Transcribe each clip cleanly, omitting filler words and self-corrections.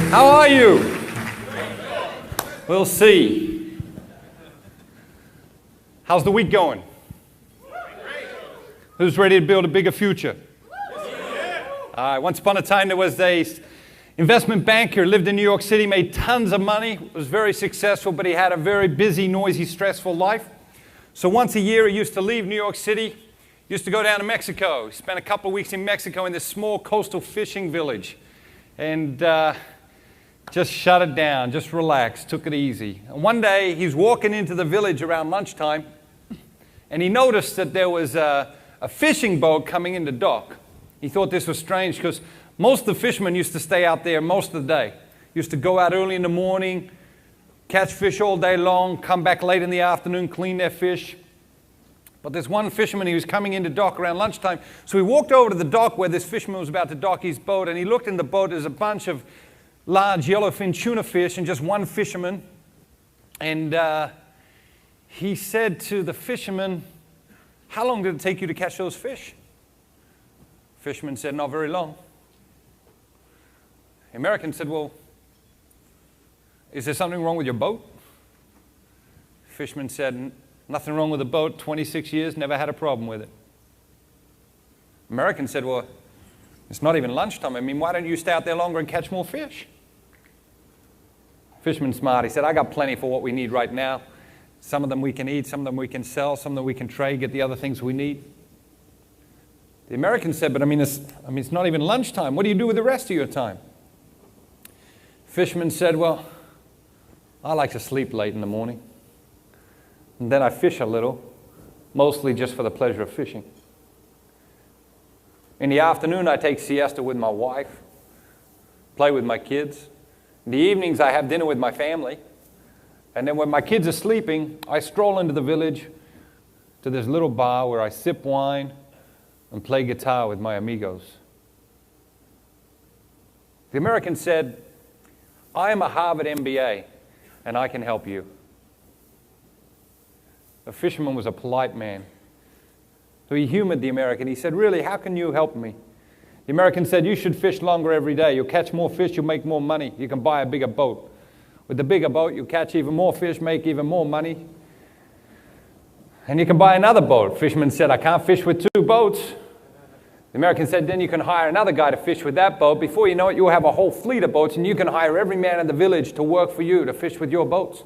How are you? We'll see. How's the week going? Who's ready to build a bigger future? Once upon a time, there was a investment banker, lived in New York City, made tons of money, was very successful, but he had a very busy, noisy, stressful life. So once a year, he used to leave New York City, used to go down to Mexico. He spent a couple of weeks in Mexico in this small coastal fishing village. And just shut it down, just relax, took it easy. And one day, he's walking into the village around lunchtime, and he noticed that there was a fishing boat coming into dock. He thought this was strange because most of the fishermen used to stay out there most of the day. Used to go out early in the morning, catch fish all day long, come back late in the afternoon, clean their fish. But there's one fisherman, he was coming into dock around lunchtime, so he walked over to the dock where this fisherman was about to dock his boat, and he looked in the boat. There's a bunch of large yellowfin tuna fish and just one fisherman. And he said to the fisherman, "How long did it take you to catch those fish?" Fisherman said, "Not very long." The American said, "Well, is there something wrong with your boat?" Fisherman said, "Nothing wrong with the boat, 26 years, never had a problem with it." American said, "Well, it's not even lunchtime. I mean, why don't you stay out there longer and catch more fish?" Fisherman's smart. He said, "I got plenty for what we need right now. Some of them we can eat, some of them we can sell, some of them we can trade, get the other things we need." The American said, "But it's not even lunchtime. What do you do with the rest of your time?" Fisherman said, "Well, I like to sleep late in the morning. And then I fish a little, mostly just for the pleasure of fishing. In the afternoon, I take siesta with my wife, play with my kids. In the evenings, I have dinner with my family. And then when my kids are sleeping, I stroll into the village to this little bar where I sip wine and play guitar with my amigos." The American said, "I am a Harvard MBA, and I can help you." The fisherman was a polite man. So he humored the American. He said, "Really, how can you help me?" The American said, "You should fish longer every day. You'll catch more fish, you'll make more money. You can buy a bigger boat. With the bigger boat, you'll catch even more fish, make even more money. And you can buy another boat." Fisherman said, "I can't fish with two boats." The American said, "Then you can hire another guy to fish with that boat. Before you know it, you'll have a whole fleet of boats, and you can hire every man in the village to work for you to fish with your boats."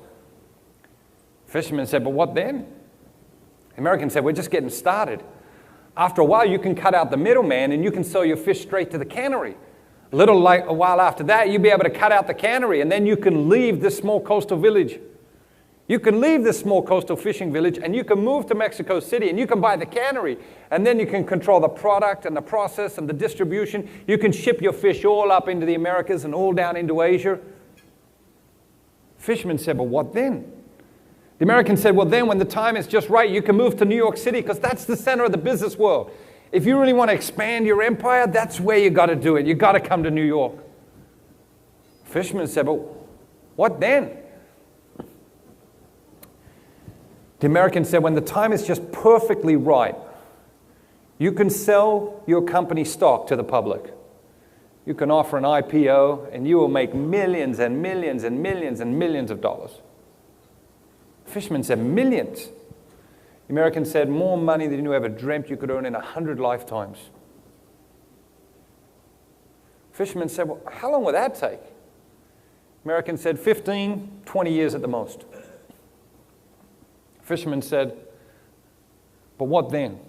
Fisherman said, "But what then?" The American said, "We're just getting started. After a while, you can cut out the middleman, and you can sell your fish straight to the cannery. A while after that, you'll be able to cut out the cannery, and then you can leave this small coastal village. You can leave this small coastal fishing village, and you can move to Mexico City, and you can buy the cannery, and then you can control the product and the process and the distribution. You can ship your fish all up into the Americas and all down into Asia." Fisherman said, "But what then?" The American said, "Well, then when the time is just right, you can move to New York City because that's the center of the business world. If you really want to expand your empire, that's where you got to do it. You got to come to New York." Fisherman said, "But what then?" The American said, "When the time is just perfectly right, you can sell your company stock to the public. You can offer an IPO, and you will make millions and millions and millions and millions of dollars." The fisherman said, "Millions?" The American said, "More money than you ever dreamt you could earn in 100 lifetimes." The fisherman said, "Well, how long would that take?" The American said, 15, 20 years at the most. The fisherman said, "But what then?"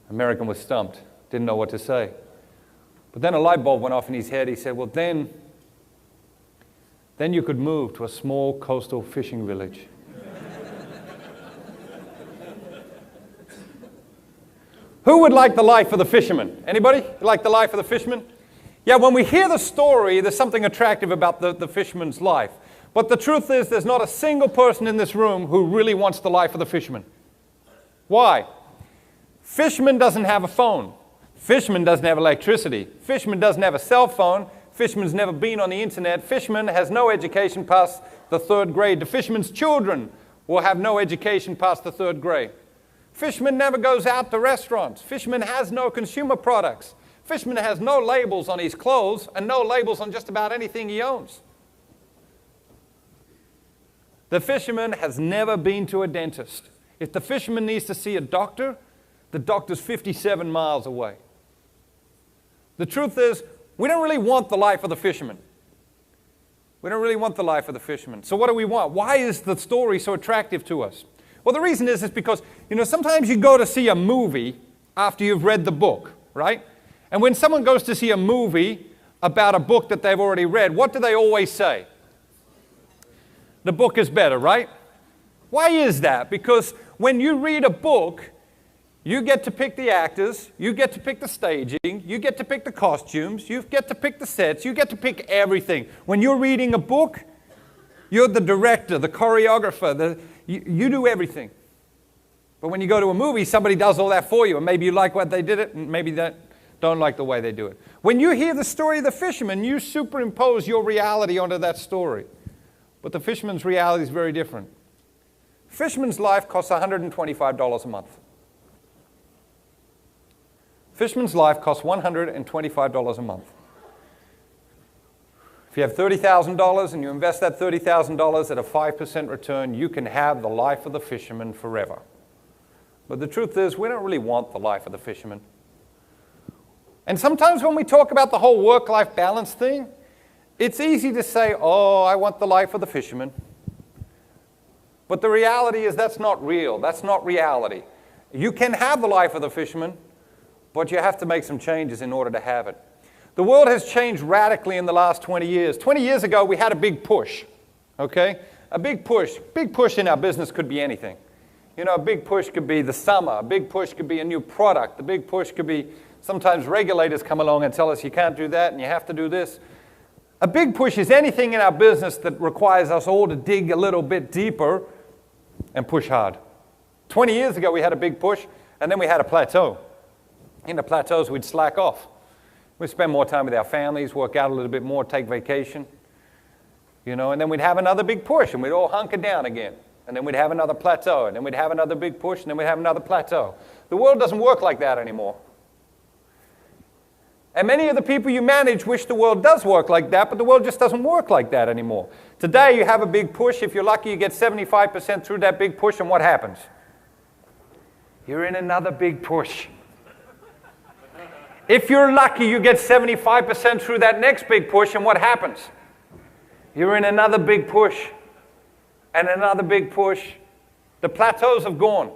The American was stumped, didn't know what to say. But then a light bulb went off in his head. He said, "Well, then you could move to a small coastal fishing village." Who would like the life of the fisherman? Anybody like the life of the fisherman? Yeah, when we hear the story, there's something attractive about the fisherman's life. But the truth is, there's not a single person in this room who really wants the life of the fisherman. Why? Fisherman doesn't have a phone. Fisherman doesn't have electricity. Fisherman doesn't have a cell phone. Fisherman's never been on the internet. Fisherman has no education past the 3rd grade. The fisherman's children will have no education past the 3rd grade. Fisherman never goes out to restaurants. Fisherman has no consumer products. Fisherman has no labels on his clothes and no labels on just about anything he owns. The fisherman has never been to a dentist. If the fisherman needs to see a doctor, the doctor's 57 miles away. The truth is, we don't really want the life of the fisherman. We don't really want the life of the fisherman. So what do we want? Why is the story so attractive to us? Well, the reason is because, sometimes you go to see a movie after you've read the book, right? And when someone goes to see a movie about a book that they've already read, what do they always say? The book is better, right? Why is that? Because when you read a book, you get to pick the actors, you get to pick the staging, you get to pick the costumes, you get to pick the sets, you get to pick everything. When you're reading a book, you're the director, the choreographer, you do everything. But when you go to a movie, somebody does all that for you, and maybe you like what they did it, and maybe they don't like the way they do it. When you hear the story of the fisherman, you superimpose your reality onto that story. But the fisherman's reality is very different. Fisherman's life costs $125 a month. Fisherman's life costs $125 a month. If you have $30,000 and you invest that $30,000 at a 5% return, you can have the life of the fisherman forever. But the truth is, we don't really want the life of the fisherman. And sometimes when we talk about the whole work-life balance thing, it's easy to say, oh, I want the life of the fisherman. But the reality is that's not real. That's not reality. You can have the life of the fisherman, but you have to make some changes in order to have it. The world has changed radically in the last 20 years. 20 years ago, we had a big push, okay? A big push. Big push in our business could be anything. A big push could be the summer. A big push could be a new product. A big push could be sometimes regulators come along and tell us you can't do that and you have to do this. A big push is anything in our business that requires us all to dig a little bit deeper and push hard. 20 years ago, we had a big push, and then we had a plateau. In the plateaus, we'd slack off. We'd spend more time with our families, work out a little bit more, take vacation. And then we'd have another big push, and we'd all hunker down again. And then we'd have another plateau, and then we'd have another big push, and then we'd have another plateau. The world doesn't work like that anymore. And many of the people you manage wish the world does work like that, but the world just doesn't work like that anymore. Today, you have a big push. If you're lucky, you get 75% through that big push, and what happens? You're in another big push. If you're lucky, you get 75% through that next big push, and what happens? You're in another big push, and another big push. The plateaus have gone.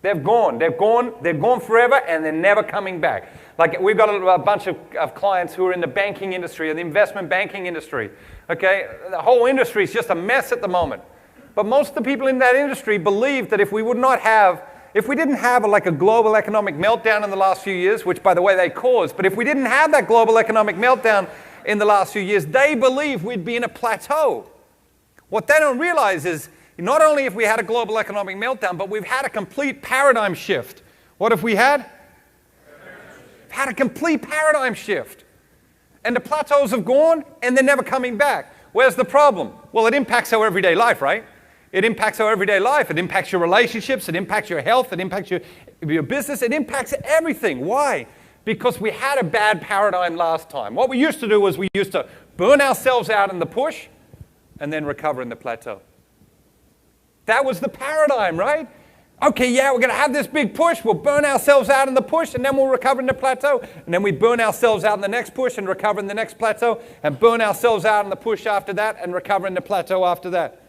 They've gone. They've gone forever, and they're never coming back. Like, we've got a bunch of clients who are in the banking industry, or the investment banking industry. Okay? The whole industry is just a mess at the moment. But most of the people in that industry believe that if we didn't have a global economic meltdown in the last few years, which, by the way, they caused, but if we didn't have that global economic meltdown in the last few years, they believe we'd be in a plateau. What they don't realize is, not only have we had a global economic meltdown, but we've had a complete paradigm shift. What have we had? We've had a complete paradigm shift. And the plateaus have gone, and they're never coming back. Where's the problem? Well, it impacts our everyday life, right? It impacts our everyday life. It impacts your relationships. It impacts your health. It impacts your business. It impacts everything. Why? Because we had a bad paradigm last time. What we used to do was we used to burn ourselves out in the push and then recover in the plateau. That was the paradigm, right? Okay, yeah, we're going to have this big push. We'll burn ourselves out in the push, and then we'll recover in the plateau. And then we burn ourselves out in the next push and recover in the next plateau, and burn ourselves out in the push after that and recover in the plateau after that.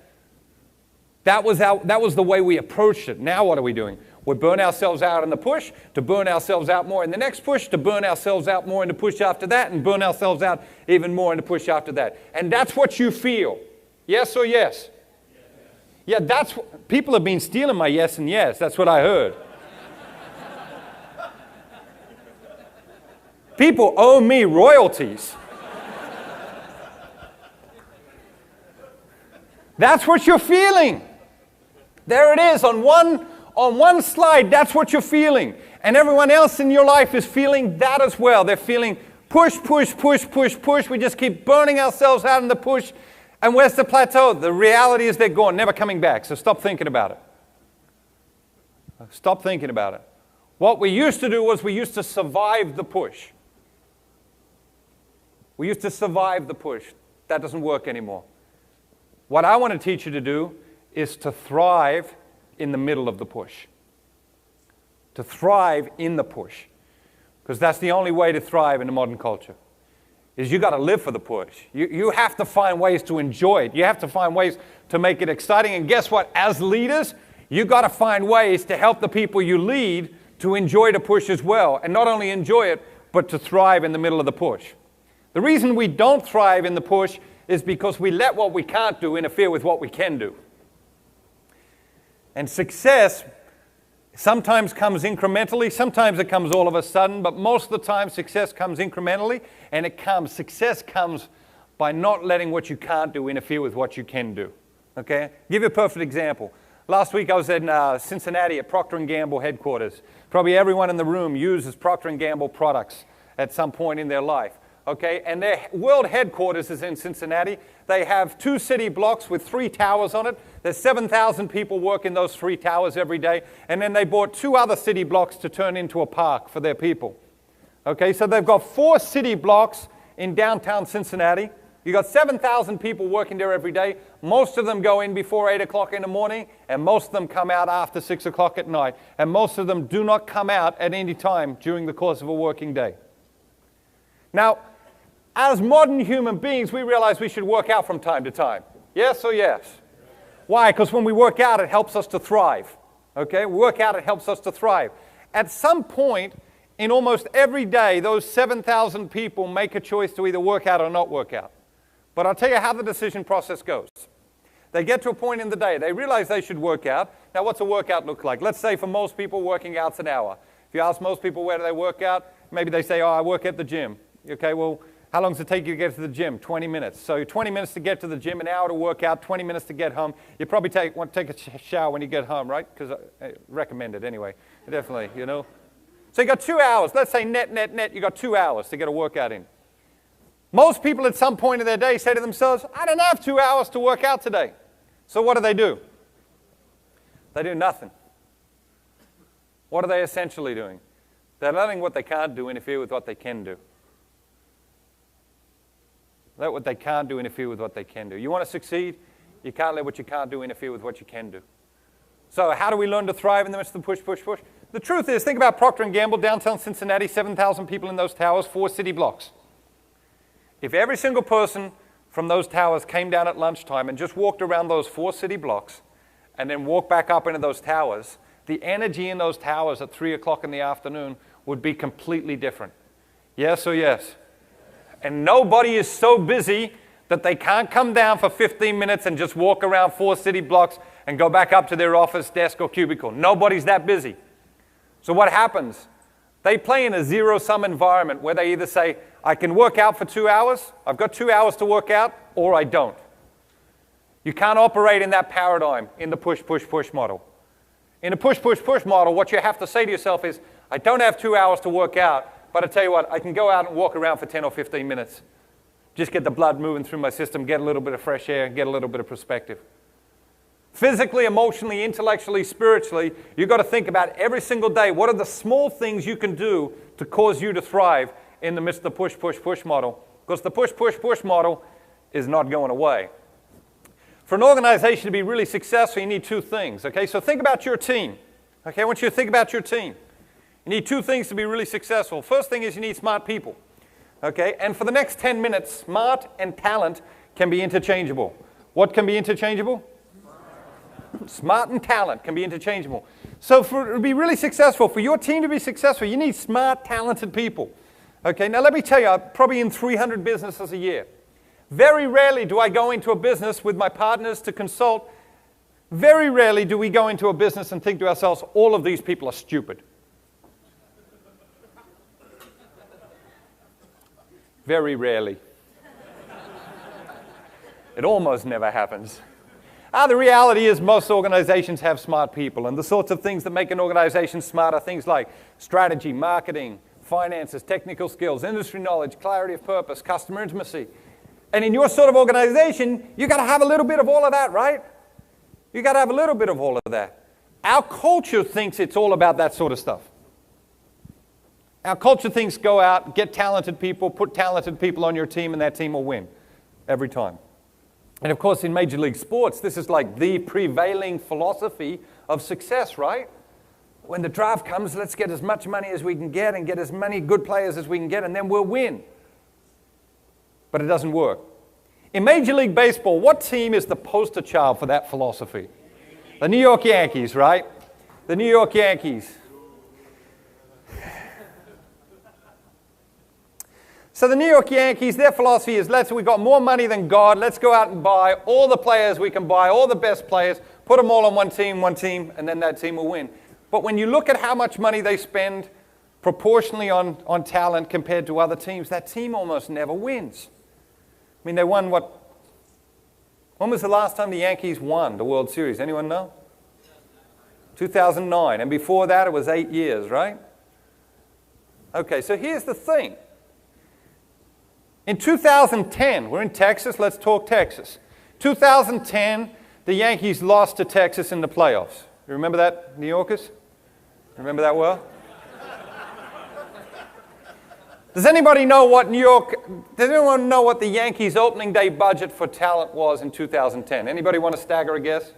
That was the way we approached it. Now what are we doing? We burn ourselves out in the push, to burn ourselves out more in the next push, to burn ourselves out more in the push after that, and burn ourselves out even more in the push after that. And that's what you feel. Yes or yes? Yeah, that's what, people have been stealing my yes and yes. That's what I heard. People owe me royalties. That's what you're feeling. There it is on one slide. That's what you're feeling. And everyone else in your life is feeling that as well. They're feeling push, push, push, push, push. We just keep burning ourselves out in the push. And where's the plateau? The reality is they're gone, never coming back. So stop thinking about it. Stop thinking about it. What we used to do was we used to survive the push. We used to survive the push. That doesn't work anymore. What I want to teach you to do is to thrive in the middle of the push. To thrive in the push. Because that's the only way to thrive in the modern culture. Is you got to live for the push. You have to find ways to enjoy it. You have to find ways to make it exciting. And guess what? As leaders, you got to find ways to help the people you lead to enjoy the push as well. And not only enjoy it, but to thrive in the middle of the push. The reason we don't thrive in the push is because we let what we can't do interfere with what we can do. And success sometimes comes incrementally, sometimes it comes all of a sudden, but most of the time success comes incrementally, and success comes by not letting what you can't do interfere with what you can do. Okay? Give you a perfect example. Last week I was in Cincinnati at Procter & Gamble headquarters. Probably everyone in the room uses Procter & Gamble products at some point in their life. Okay, and their world headquarters is in Cincinnati. They have 2 city blocks with 3 towers on it. There's 7,000 people work in those 3 towers every day. And then they bought 2 other city blocks to turn into a park for their people. Okay, so they've got 4 city blocks in downtown Cincinnati. You've got 7,000 people working there every day. Most of them go in before 8 o'clock in the morning, and most of them come out after 6 o'clock at night. And most of them do not come out at any time during the course of a working day. Now, as modern human beings, we realize we should work out from time to time. Yes or yes? Why? Because when we work out, it helps us to thrive. Okay? We work out, it helps us to thrive. At some point, in almost every day, those 7,000 people make a choice to either work out or not work out. But I'll tell you how the decision process goes. They get to a point in the day, they realize they should work out. Now, what's a workout look like? Let's say for most people, working out's an hour. If you ask most people where do they work out, maybe they say, oh, I work at the gym. Okay, well, how long does it take you to get to the gym? 20 minutes. So 20 minutes to get to the gym, an hour to work out, 20 minutes to get home. You probably want to take a shower when you get home, right? Because I recommend it anyway. Definitely, you know. So you got 2 hours. Let's say net, you got 2 hours to get a workout in. Most people at some point in their day say to themselves, I don't have 2 hours to work out today. So what do? They do nothing. What are they essentially doing? They're letting what they can't do interfere with what they can do. Let what they can't do interfere with what they can do. You want to succeed? You can't let what you can't do interfere with what you can do. So how do we learn to thrive in the midst of the push? The truth is, think about Procter & Gamble, downtown Cincinnati, 7,000 people in those towers, 4 city blocks. If every single person from those towers came down at lunchtime and just walked around those 4 city blocks and then walked back up into those towers, the energy in those towers at 3 o'clock in the afternoon would be completely different. Yes or yes? And nobody is so busy that they can't come down for 15 minutes and just walk around 4 city blocks and go back up to their office, desk, or cubicle. Nobody's that busy. So what happens? They play in a zero-sum environment where they either say, I can work out for 2 hours, I've got 2 hours to work out, or I don't. You can't operate in that paradigm in the push model. In a push model, what you have to say to yourself is, I don't have 2 hours to work out, but I tell you what, I can go out and walk around for 10 or 15 minutes. Just get the blood moving through my system, get a little bit of fresh air, get a little bit of perspective. Physically, emotionally, intellectually, spiritually, you've got to think about every single day, what are the small things you can do to cause you to thrive in the midst of the push model? Because the push model is not going away. For an organization to be really successful, you need 2 things. Okay, so think about your team. Okay, I want you to think about your team. You need 2 things to be really successful. First thing is you need smart people. Okay, and for the next 10 minutes, smart and talent can be interchangeable. What can be interchangeable? Smart and talent can be interchangeable. So to be really successful, for your team to be successful, you need smart, talented people. Okay, now let me tell you, I'm probably in 300 businesses a year. Very rarely do I go into a business with my partners to consult. Very rarely do we go into a business and think to ourselves, all of these people are stupid. Very rarely. It almost never happens. The reality is most organizations have smart people, and the sorts of things that make an organization smart are things like strategy, marketing, finances, technical skills, industry knowledge, clarity of purpose, customer intimacy. And in your sort of organization, you got to have a little bit of all of that, right? You got to have a little bit of all of that. Our culture thinks it's all about that sort of stuff. Our culture thinks go out, get talented people, put talented people on your team, and that team will win every time. And of course, in Major League Sports, this is like the prevailing philosophy of success, right? When the draft comes, let's get as much money as we can get and get as many good players as we can get, and then we'll win. But it doesn't work. In Major League Baseball, what team is the poster child for that philosophy? The New York Yankees, right? The New York Yankees. So the New York Yankees, their philosophy is, we've got more money than God, let's go out and buy all the players we can buy, all the best players, put them all on one team, and then that team will win. But when you look at how much money they spend proportionally on talent compared to other teams, that team almost never wins. I mean, they won when was the last time the Yankees won the World Series? Anyone know? 2009. And before that, it was 8 years, right? Okay, so here's the thing. In 2010, we're in Texas, let's talk Texas. 2010, the Yankees lost to Texas in the playoffs. You remember that, New Yorkers? Remember that well? Does anybody know does anyone know what the Yankees' opening day budget for talent was in 2010? Anybody want to stagger a guess?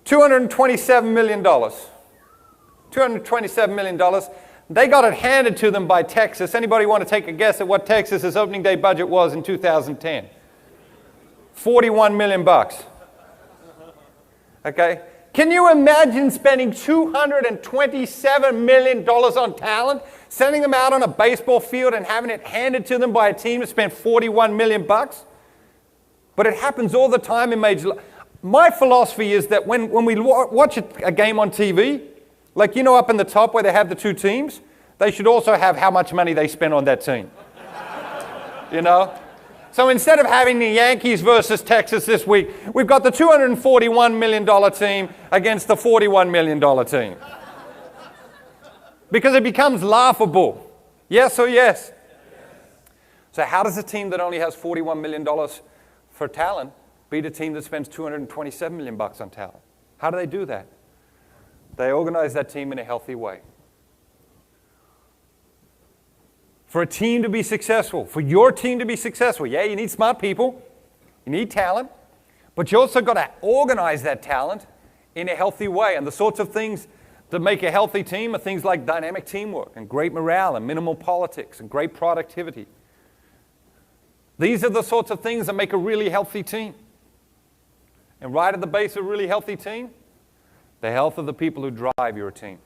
$227 million. $227 million. They got it handed to them by Texas. Anybody want to take a guess at what Texas's opening day budget was in 2010? $41 million. Okay? Can you imagine spending $227 million on talent, sending them out on a baseball field and having it handed to them by a team that spent $41 million? But it happens all the time in Major League. My philosophy is that when we watch a game on TV, like, you know, up in the top where they have the two teams, they should also have how much money they spend on that team. You know? So instead of having the Yankees versus Texas this week, we've got the $241 million team against the $41 million team. Because it becomes laughable. Yes or yes? So how does a team that only has $41 million for talent beat a team that spends $227 million on talent? How do they do that? They organize that team in a healthy way. For a team to be successful, for your team to be successful, yeah, you need smart people, you need talent, but you also got to organize that talent in a healthy way. And the sorts of things that make a healthy team are things like dynamic teamwork and great morale and minimal politics and great productivity. These are the sorts of things that make a really healthy team. And right at the base of a really healthy team, the health of the people who drive your team.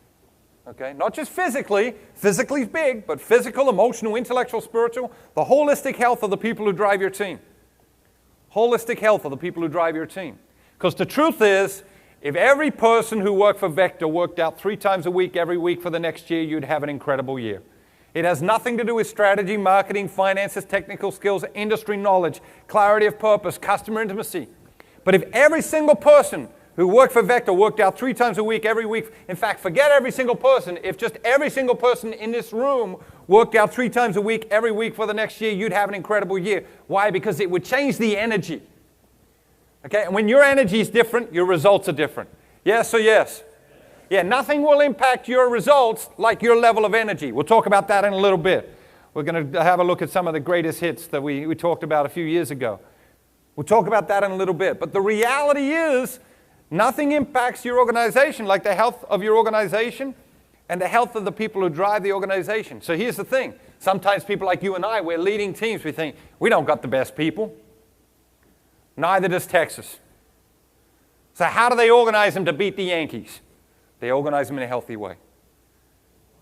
Okay? Not just physically. Physically is big, but physical, emotional, intellectual, spiritual. The holistic health of the people who drive your team. Holistic health of the people who drive your team. Because the truth is, if every person who worked for Vector worked out 3 times a week, every week for the next year, you'd have an incredible year. It has nothing to do with strategy, marketing, finances, technical skills, industry knowledge, clarity of purpose, customer intimacy. But if every single person who worked for Vector worked out 3 times a week, every week. In fact, forget every single person. If just every single person in this room worked out 3 times a week, every week for the next year, you'd have an incredible year. Why? Because it would change the energy. Okay? And when your energy is different, your results are different. Yes or yes? Yeah, nothing will impact your results like your level of energy. We'll talk about that in a little bit. We're going to have a look at some of the greatest hits that we talked about a few years ago. We'll talk about that in a little bit. But the reality is, nothing impacts your organization like the health of your organization and the health of the people who drive the organization. So here's the thing. Sometimes people like you and I, we're leading teams. We think, we don't got the best people. Neither does Texas. So how do they organize them to beat the Yankees? They organize them in a healthy way.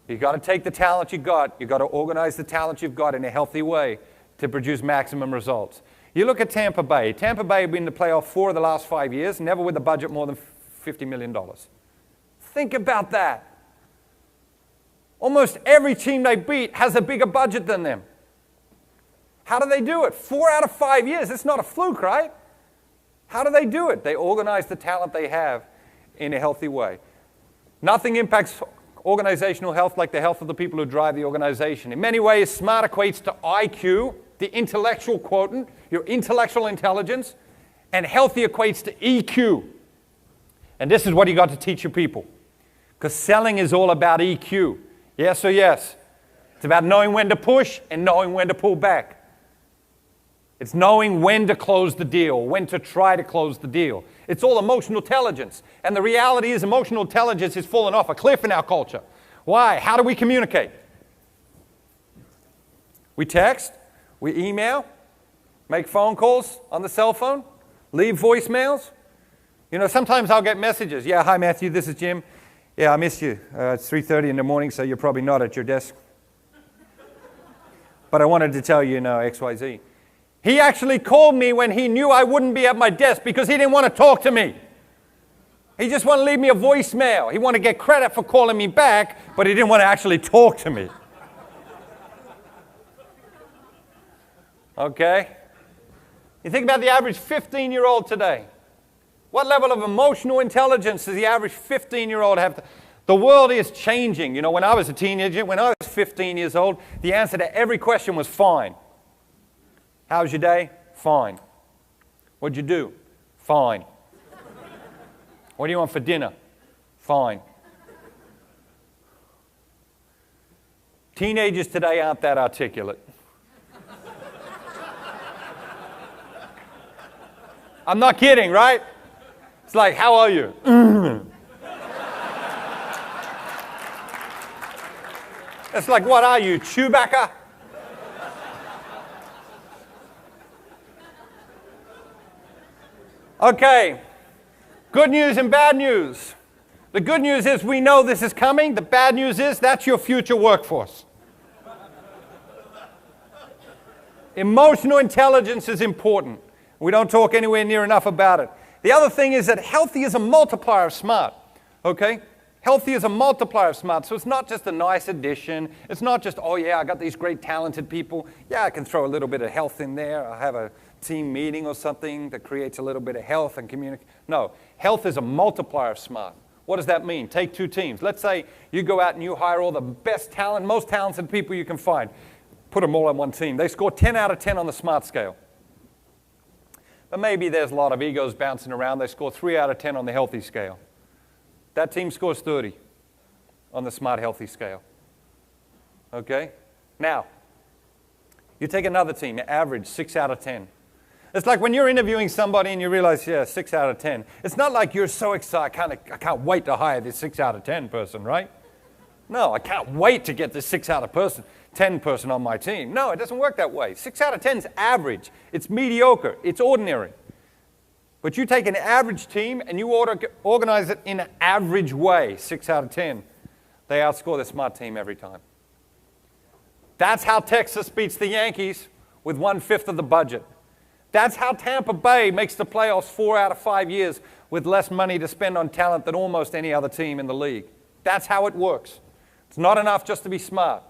You've got to take the talent you got. You've got to organize the talent you've got in a healthy way to produce maximum results. You look at Tampa Bay. Tampa Bay have been in the playoff 4 of the last 5 years, never with a budget more than $50 million. Think about that. Almost every team they beat has a bigger budget than them. How do they do it? 4 out of 5 years. It's not a fluke, right? How do they do it? They organize the talent they have in a healthy way. Nothing impacts organizational health like the health of the people who drive the organization. In many ways, SMART equates to IQ, the intellectual quotient, your intellectual intelligence, and healthy equates to EQ. And this is what you got to teach your people. Because selling is all about EQ. Yes or yes? It's about knowing when to push and knowing when to pull back. It's knowing when to close the deal, when to try to close the deal. It's all emotional intelligence. And the reality is emotional intelligence is falling off a cliff in our culture. Why? How do we communicate? We text, we email, make phone calls on the cell phone, leave voicemails. You know, sometimes I'll get messages. Yeah, hi Matthew, this is Jim. Yeah, I missed you. It's 3:30 in the morning, so you're probably not at your desk. But I wanted to tell you, XYZ. He actually called me when he knew I wouldn't be at my desk because he didn't want to talk to me. He just wanted to leave me a voicemail. He wanted to get credit for calling me back, but he didn't want to actually talk to me. Okay? You think about the average 15-year-old today. What level of emotional intelligence does the average 15-year-old have? The world is changing. You know, when I was a teenager, when I was 15 years old, the answer to every question was fine. How was your day? Fine. What'd you do? Fine. What do you want for dinner? Fine. Teenagers today aren't that articulate. I'm not kidding, right? It's like, how are you? It's like, what are you, Chewbacca? Okay, good news and bad news. The good news is we know this is coming. The bad news is that's your future workforce. Emotional intelligence is important. We don't talk anywhere near enough about it. The other thing is that healthy is a multiplier of smart, okay? Healthy is a multiplier of smart, so it's not just a nice addition. It's not just, oh yeah, I got these great talented people. Yeah, I can throw a little bit of health in there. I have a team meeting or something that creates a little bit of health and communication. No, health is a multiplier of smart. What does that mean? Take two teams. Let's say you go out and you hire all the best talent, most talented people you can find. Put them all on one team. They score 10 out of 10 on the smart scale. But maybe there's a lot of egos bouncing around. They score 3 out of 10 on the healthy scale. That team scores 30 on the smart healthy scale. Okay? Now, you take another team, average 6 out of 10. It's like when you're interviewing somebody and you realize, yeah, 6 out of 10. It's not like you're so excited, I can't wait to hire this 6 out of 10 person, right? No, I can't wait to get this 6 out of 10 person on my team. No, it doesn't work that way. 6 out of 10 is average. It's mediocre. It's ordinary. But you take an average team and you organize it in an average way, 6 out of 10. They outscore the smart team every time. That's how Texas beats the Yankees with 1/5 of the budget. That's how Tampa Bay makes the playoffs 4 out of 5 years with less money to spend on talent than almost any other team in the league. That's how it works. It's not enough just to be smart.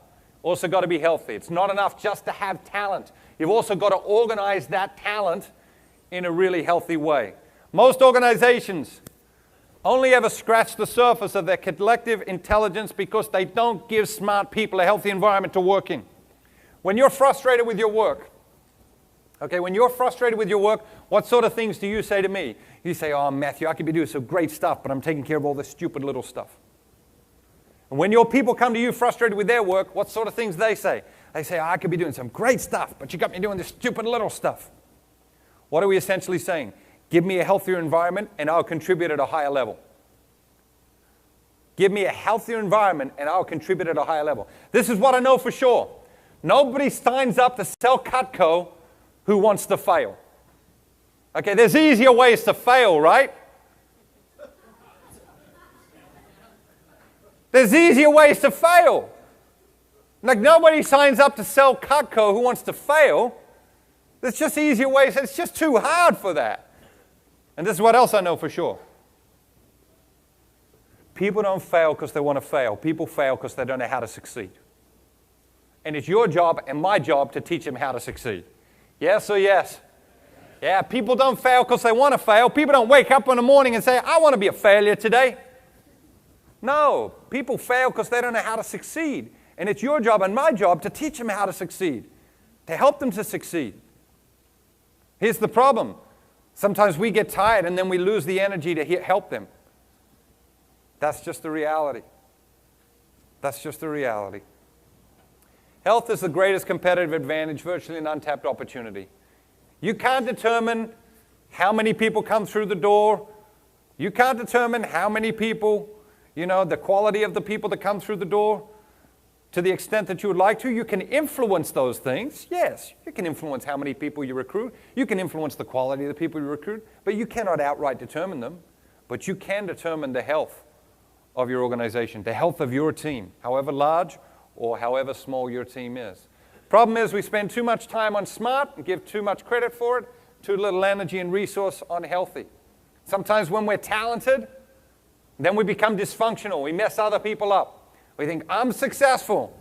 Also got to be healthy. It's not enough just to have talent. You've also got to organize that talent in a really healthy way. Most organizations only ever scratch the surface of their collective intelligence because they don't give smart people a healthy environment to work in. When you're frustrated with your work, okay, when you're frustrated with your work, what sort of things do you say to me? You say, oh, Matthew, I could be doing some great stuff, but I'm taking care of all this stupid little stuff. And when your people come to you frustrated with their work, what sort of things they say? They say, oh, I could be doing some great stuff, but you got me doing this stupid little stuff. What are we essentially saying? Give me a healthier environment and I'll contribute at a higher level. Give me a healthier environment and I'll contribute at a higher level. This is what I know for sure. Nobody signs up to sell Cutco who wants to fail. Okay, there's easier ways to fail, right? There's easier ways to fail. Like nobody signs up to sell Cutco who wants to fail. There's just easier ways. It's just too hard for that. And this is what else I know for sure. People don't fail because they want to fail. People fail because they don't know how to succeed. And it's your job and my job to teach them how to succeed. Yes or yes? Yeah, people don't fail because they want to fail. People don't wake up in the morning and say, I want to be a failure today. No, people fail because they don't know how to succeed. And it's your job and my job to teach them how to succeed, to help them to succeed. Here's the problem. Sometimes we get tired and then we lose the energy to help them. That's just the reality. That's just the reality. Health is the greatest competitive advantage, virtually an untapped opportunity. You can't determine how many people come through the door. You can't determine how many people, the quality of the people that come through the door to the extent that you would like to. You can influence those things. Yes, you can influence how many people you recruit. You can influence the quality of the people you recruit, but you cannot outright determine them. But you can determine the health of your organization, the health of your team, however large or however small your team is. Problem is we spend too much time on smart and give too much credit for it, too little energy and resource on healthy. Sometimes when we're talented, then we become dysfunctional. We mess other people up. We think, I'm successful.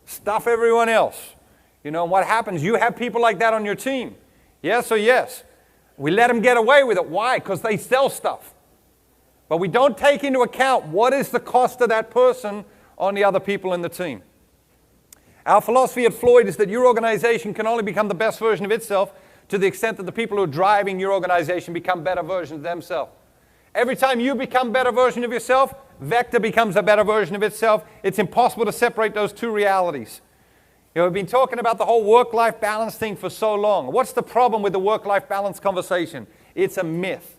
Stuff everyone else. And what happens? You have people like that on your team. Yes or yes. We let them get away with it. Why? Because they sell stuff. But we don't take into account what is the cost of that person on the other people in the team. Our philosophy at Floyd is that your organization can only become the best version of itself to the extent that the people who are driving your organization become better versions of themselves. Every time you become a better version of yourself, Vector becomes a better version of itself. It's impossible to separate those two realities. We've been talking about the whole work-life balance thing for so long. What's the problem with the work-life balance conversation? It's a myth.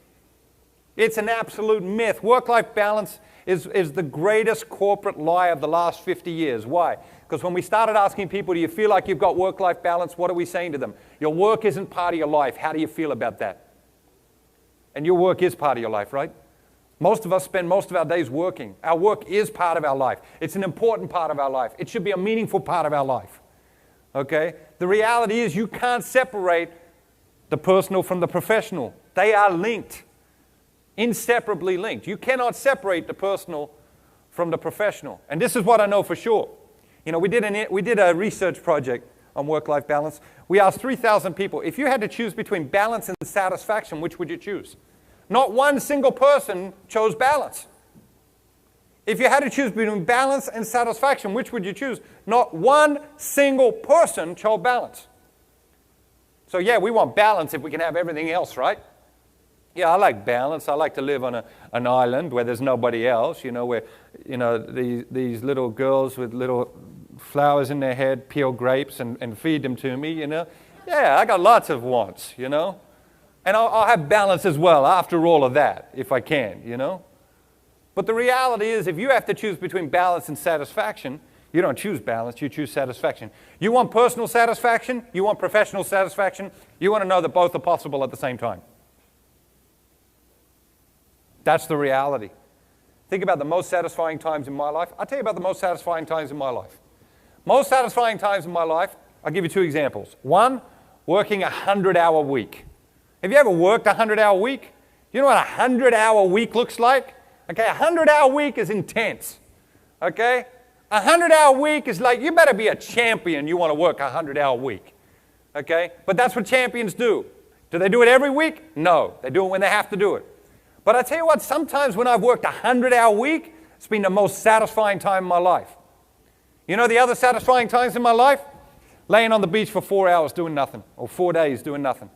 It's an absolute myth. Work-life balance is the greatest corporate lie of the last 50 years. Why? Because when we started asking people, do you feel like you've got work-life balance, what are we saying to them? Your work isn't part of your life. How do you feel about that? And your work is part of your life, right? Most of us spend most of our days working. Our work is part of our life. It's an important part of our life. It should be a meaningful part of our life. Okay? The reality is you can't separate the personal from the professional. They are linked. Inseparably linked. You cannot separate the personal from the professional. And this is what I know for sure. We did a research project on work-life balance. We asked 3,000 people, if you had to choose between balance and satisfaction, which would you choose? Not one single person chose balance. If you had to choose between balance and satisfaction, which would you choose? Not one single person chose balance. So yeah, we want balance if we can have everything else, right? Yeah, I like balance. I like to live on an island where there's nobody else, where, these little girls with little flowers in their head peel grapes and feed them to me, Yeah, I got lots of wants, And I'll have balance as well after all of that, if I can, But the reality is, if you have to choose between balance and satisfaction, you don't choose balance, you choose satisfaction. You want personal satisfaction, you want professional satisfaction, you want to know that both are possible at the same time. That's the reality. Think about the most satisfying times in my life. I'll tell you about the most satisfying times in my life. Most satisfying times in my life, I'll give you two examples. One, working a 100-hour week. Have you ever worked a 100-hour week? You know what a 100-hour week looks like? Okay, a 100-hour week is intense. Okay? A 100-hour week is like, you better be a champion you want to work a 100-hour week. Okay? But that's what champions do. Do they do it every week? No. They do it when they have to do it. But I tell you what, sometimes when I've worked a 100-hour week, it's been the most satisfying time in my life. You know the other satisfying times in my life? Laying on the beach for 4 hours doing nothing, or 4 days doing nothing.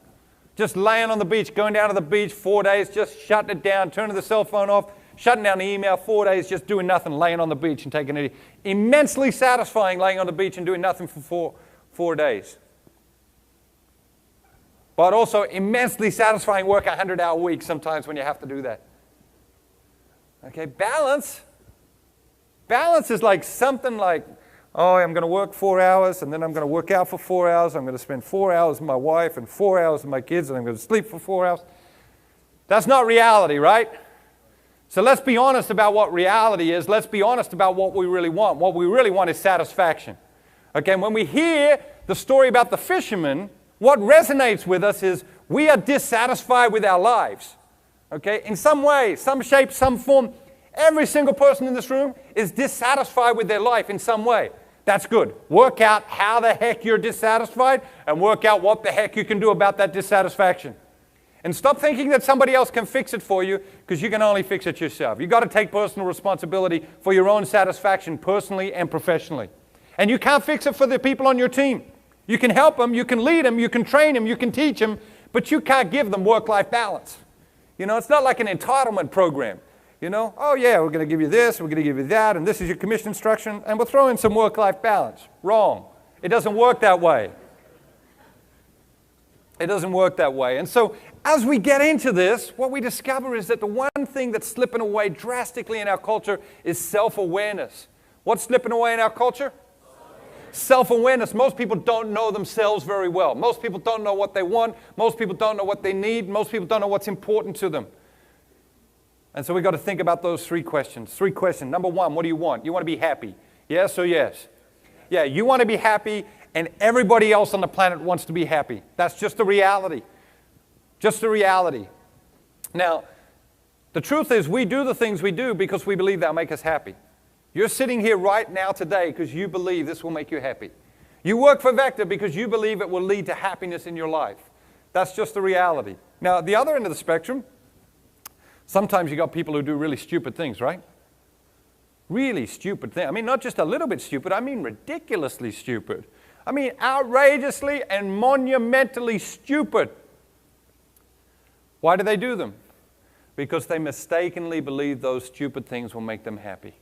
Just laying on the beach, going down to the beach 4 days, just shutting it down, turning the cell phone off, shutting down the email, 4 days, just doing nothing, laying on the beach and taking it. Immensely satisfying laying on the beach and doing nothing for four days. But also immensely satisfying work a 100-hour week sometimes when you have to do that. Okay, balance. Balance is like something like, oh, I'm going to work 4 hours, and then I'm going to work out for 4 hours. I'm going to spend 4 hours with my wife and 4 hours with my kids, and I'm going to sleep for 4 hours. That's not reality, right? So let's be honest about what reality is. Let's be honest about what we really want. What we really want is satisfaction. Okay, and when we hear the story about the fisherman, what resonates with us is we are dissatisfied with our lives. Okay, in some way, some shape, some form, every single person in this room is dissatisfied with their life in some way. That's good. Work out how the heck you're dissatisfied and work out what the heck you can do about that dissatisfaction. And stop thinking that somebody else can fix it for you, because you can only fix it yourself. You've got to take personal responsibility for your own satisfaction personally and professionally. And you can't fix it for the people on your team. You can help them, you can lead them, you can train them, you can teach them, but you can't give them work-life balance. It's not like an entitlement program. You know, oh yeah, we're going to give you this, we're going to give you that, and this is your commission instruction, and we'll throw in some work-life balance. Wrong. It doesn't work that way. It doesn't work that way. And so as we get into this, what we discover is that the one thing that's slipping away drastically in our culture is self-awareness. What's slipping away in our culture? Self-awareness. Most people don't know themselves very well. Most people don't know what they want. Most people don't know what they need. Most people don't know what's important to them. And so we've got to think about those three questions. Three questions. Number one, what do you want? You want to be happy? Yes or yes? Yeah, you want to be happy, and everybody else on the planet wants to be happy. That's just the reality. Just the reality. Now, the truth is we do the things we do because we believe that'll make us happy. You're sitting here right now today because you believe this will make you happy. You work for Vector because you believe it will lead to happiness in your life. That's just the reality. Now, at the other end of the spectrum, sometimes you got people who do really stupid things, right? Really stupid things. I mean, not just a little bit stupid, I mean ridiculously stupid. I mean outrageously and monumentally stupid. Why do they do them? Because they mistakenly believe those stupid things will make them happy.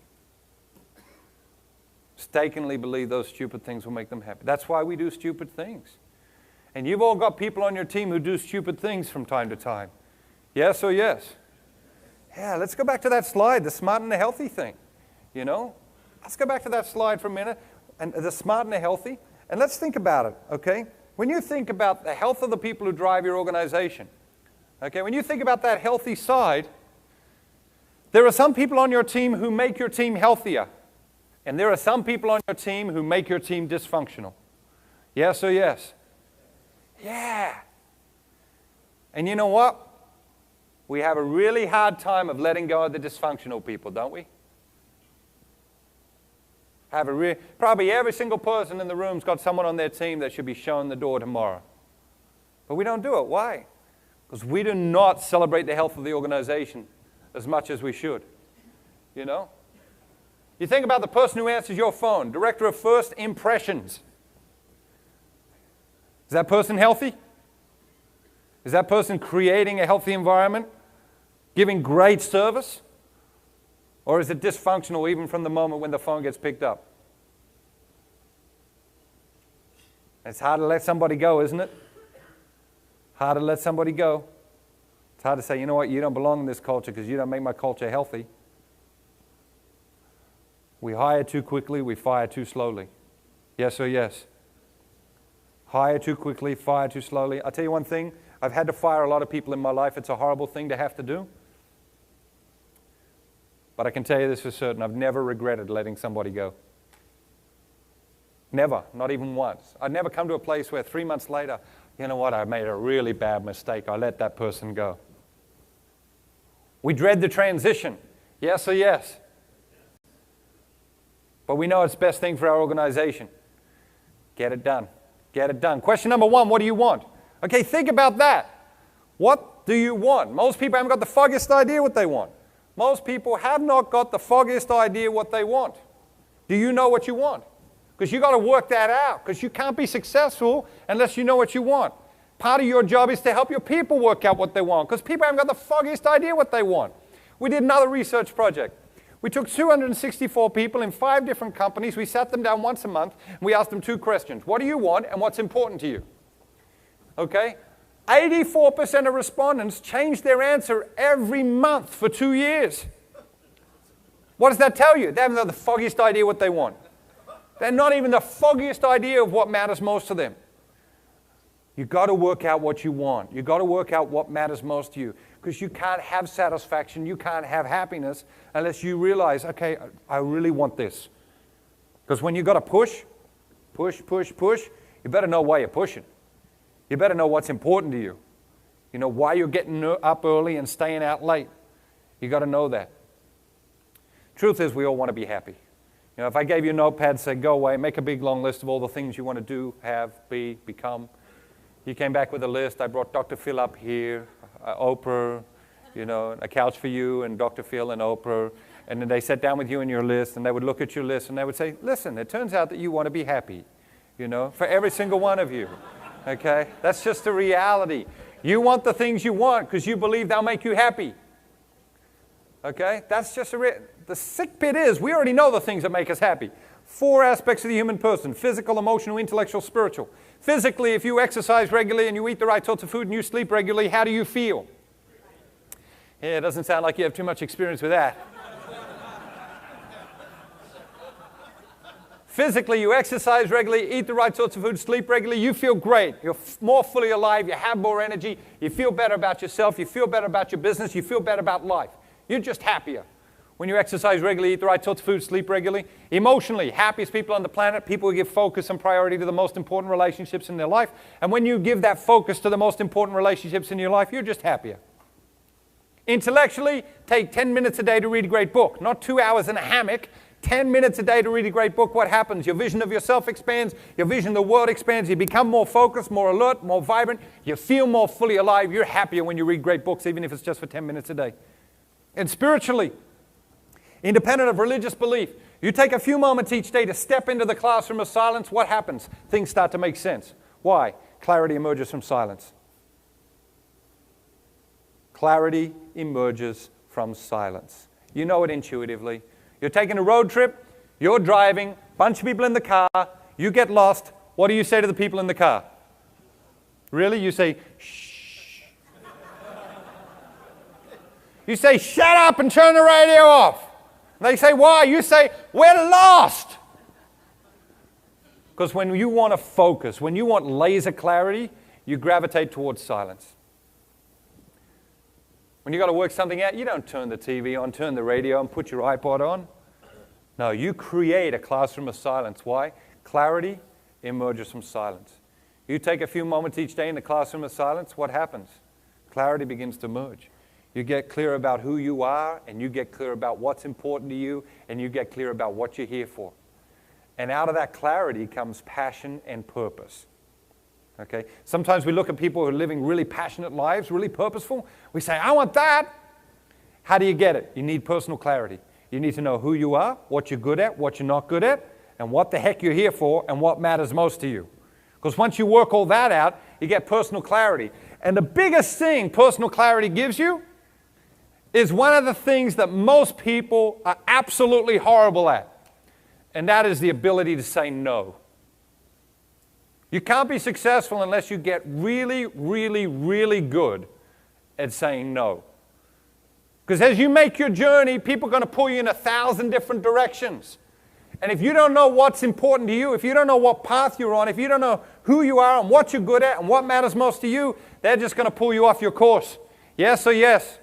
Mistakenly believe those stupid things will make them happy. That's why we do stupid things. And you've all got people on your team who do stupid things from time to time. Yes or yes? Yeah, let's go back to that slide, the smart and the healthy thing. You know? Let's go back to that slide for a minute, and the smart and the healthy, and let's think about it, okay? When you think about the health of the people who drive your organization, okay, when you think about that healthy side, there are some people on your team who make your team healthier, and there are some people on your team who make your team dysfunctional. Yes or yes? Yeah. And you know what? We have a really hard time of letting go of the dysfunctional people, don't we? Probably every single person in the room's got someone on their team that should be shown the door tomorrow. But we don't do it. Why? Because we do not celebrate the health of the organization as much as we should. You know? You think about the person who answers your phone, director of first impressions. Is that person healthy? Is that person creating a healthy environment? Giving great service? Or is it dysfunctional even from the moment when the phone gets picked up? It's hard to let somebody go, isn't it? Hard to let somebody go. It's hard to say, you know what, you don't belong in this culture because you don't make my culture healthy. We hire too quickly, we fire too slowly. Yes or yes? Hire too quickly, fire too slowly. I'll tell you one thing, I've had to fire a lot of people in my life. It's a horrible thing to have to do. But I can tell you this for certain, I've never regretted letting somebody go. Never, not even once. I'd never come to a place where 3 months later, you know what, I made a really bad mistake. I let that person go. We dread the transition. Yes or yes? But we know it's the best thing for our organization. Get it done. Get it done. Question number one, what do you want? Okay, think about that. What do you want? Most people haven't got the foggiest idea what they want. Most people have not got the foggiest idea what they want. Do you know what you want? Because you've got to work that out. Because you can't be successful unless you know what you want. Part of your job is to help your people work out what they want. Because people haven't got the foggiest idea what they want. We did another research project. We took 264 people in 5 different companies. We sat them down once a month. And we asked them 2 questions. What do you want and what's important to you? Okay? 84% of respondents changed their answer every month for 2 years. What does that tell you? They haven't got the foggiest idea what they want. They're not even the foggiest idea of what matters most to them. You've got to work out what you want. You've got to work out what matters most to you. Because you can't have satisfaction, you can't have happiness unless you realize, okay, I really want this. Because when you've got to push, you better know why you're pushing. You better know what's important to you. You know why you're getting up early and staying out late. You've got to know that. Truth is, we all want to be happy. You know, if I gave you a notepad and said, go away, make a big long list of all the things you want to do, have, be, become. You came back with a list. I brought Dr. Phil up here, Oprah, you know, a couch for you and Dr. Phil and Oprah. And then they sat down with you in your list and they would look at your list and they would say, listen, it turns out that you want to be happy, you know, for every single one of you. Okay? That's just the reality. You want the things you want because you believe they'll make you happy. Okay? That's just the sick bit is we already know the things that make us happy. 4 aspects of the human person: physical, emotional, intellectual, spiritual. Physically, if you exercise regularly and you eat the right sorts of food and you sleep regularly, how do you feel? Yeah, it doesn't sound like you have too much experience with that. Physically, you exercise regularly, eat the right sorts of food, sleep regularly, you feel great. You're more fully alive, you have more energy, you feel better about yourself, you feel better about your business, you feel better about life. You're just happier. When you exercise regularly, eat the right sorts of food, sleep regularly. Emotionally, happiest people on the planet, people who give focus and priority to the most important relationships in their life. And when you give that focus to the most important relationships in your life, you're just happier. Intellectually, take 10 minutes a day to read a great book, not 2 hours in a hammock. 10 minutes a day to read a great book. What happens? Your vision of yourself expands. Your vision of the world expands. You become more focused, more alert, more vibrant. You feel more fully alive. You're happier when you read great books, even if it's just for 10 minutes a day. And spiritually, independent of religious belief, you take a few moments each day to step into the classroom of silence. What happens? Things start to make sense. Why? Clarity emerges from silence. Clarity emerges from silence. You know it intuitively. You're taking a road trip, you're driving, bunch of people in the car, you get lost. What do you say to the people in the car? Really? You say, shh. You say, shut up and turn the radio off. They say, why? You say, we're lost. Because when you want to focus, when you want laser clarity, you gravitate towards silence. When you've got to work something out, you don't turn the TV on, turn the radio on, put your iPod on. No, you create a classroom of silence. Why? Clarity emerges from silence. You take a few moments each day in the classroom of silence, what happens? Clarity begins to emerge. You get clear about who you are, and you get clear about what's important to you, and you get clear about what you're here for. And out of that clarity comes passion and purpose. Okay? Sometimes we look at people who are living really passionate lives, really purposeful. We say, I want that. How do you get it? You need personal clarity. You need to know who you are, what you're good at, what you're not good at, and what the heck you're here for, and what matters most to you. Because once you work all that out, you get personal clarity. And the biggest thing personal clarity gives you is one of the things that most people are absolutely horrible at. And that is the ability to say no. You can't be successful unless you get really, really, really good at saying no. Because as you make your journey, people are going to pull you in 1,000 different directions. And if you don't know what's important to you, if you don't know what path you're on, if you don't know who you are and what you're good at and what matters most to you, they're just going to pull you off your course. Yes or yes?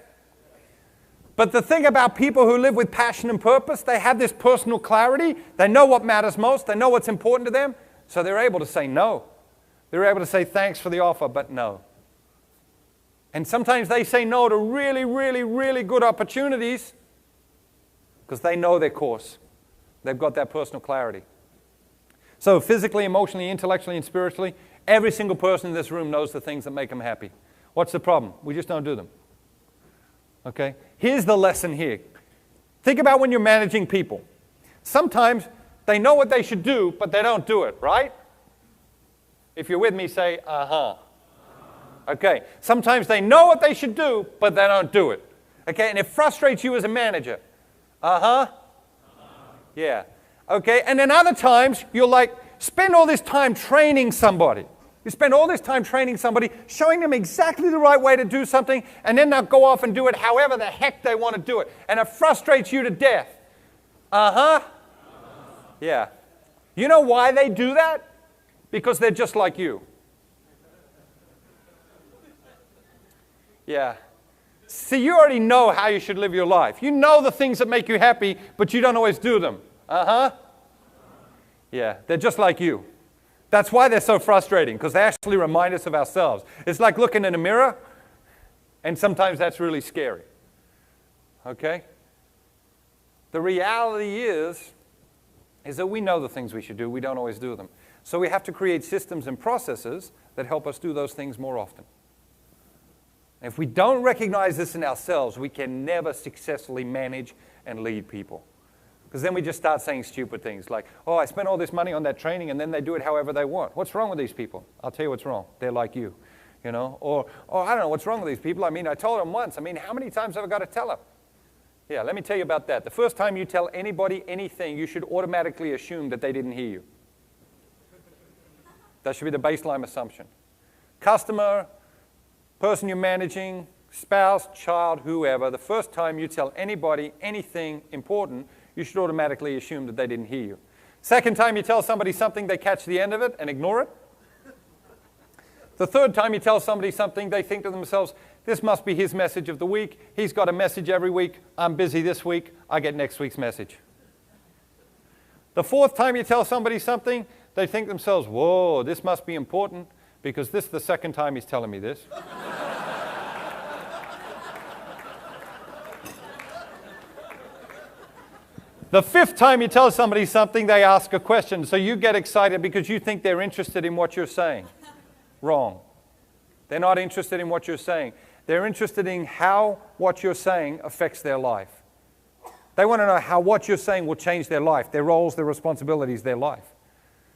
But the thing about people who live with passion and purpose, they have this personal clarity. They know what matters most. They know what's important to them. So they're able to say no. They're able to say thanks for the offer, but no. And sometimes they say no to really, really, really good opportunities because they know their course. They've got that personal clarity. So physically, emotionally, intellectually, and spiritually, every single person in this room knows the things that make them happy. What's the problem? We just don't do them. Okay? Here's the lesson here. Think about when you're managing people. Sometimes they know what they should do, but they don't do it, right? If you're with me, say, uh-huh. Okay. Sometimes they know what they should do, but they don't do it. Okay? And it frustrates you as a manager. Uh-huh. Yeah. Okay? And then other times, you'll spend all this time training somebody. You spend all this time training somebody, showing them exactly the right way to do something, and then they'll go off and do it however the heck they want to do it. And it frustrates you to death. Uh-huh. Yeah. You know why they do that? Because they're just like you. Yeah. See, you already know how you should live your life. You know the things that make you happy, but you don't always do them. Uh-huh. Yeah, they're just like you. That's why they're so frustrating, because they actually remind us of ourselves. It's like looking in a mirror, and sometimes that's really scary. Okay? The reality is that we know the things we should do. We don't always do them. So we have to create systems and processes that help us do those things more often. If we don't recognize this in ourselves, we can never successfully manage and lead people. Because then we just start saying stupid things like, oh, I spent all this money on that training, and then they do it however they want. What's wrong with these people? I'll tell you what's wrong. They're like you. Or I don't know what's wrong with these people. I told them once. How many times have I got to tell them? Yeah, let me tell you about that. The first time you tell anybody anything, you should automatically assume that they didn't hear you. That should be the baseline assumption. Customer, person you're managing, spouse, child, whoever, the first time you tell anybody anything important, you should automatically assume that they didn't hear you. Second time you tell somebody something, they catch the end of it and ignore it. The third time you tell somebody something, they think to themselves, this must be his message of the week. He's got a message every week. I'm busy this week. I get next week's message. The fourth time you tell somebody something, they think to themselves, whoa, this must be important because this is the second time he's telling me this. The fifth time you tell somebody something, they ask a question. So you get excited because you think they're interested in what you're saying. Wrong. They're not interested in what you're saying. They're interested in how what you're saying affects their life. They want to know how what you're saying will change their life, their roles, their responsibilities, their life.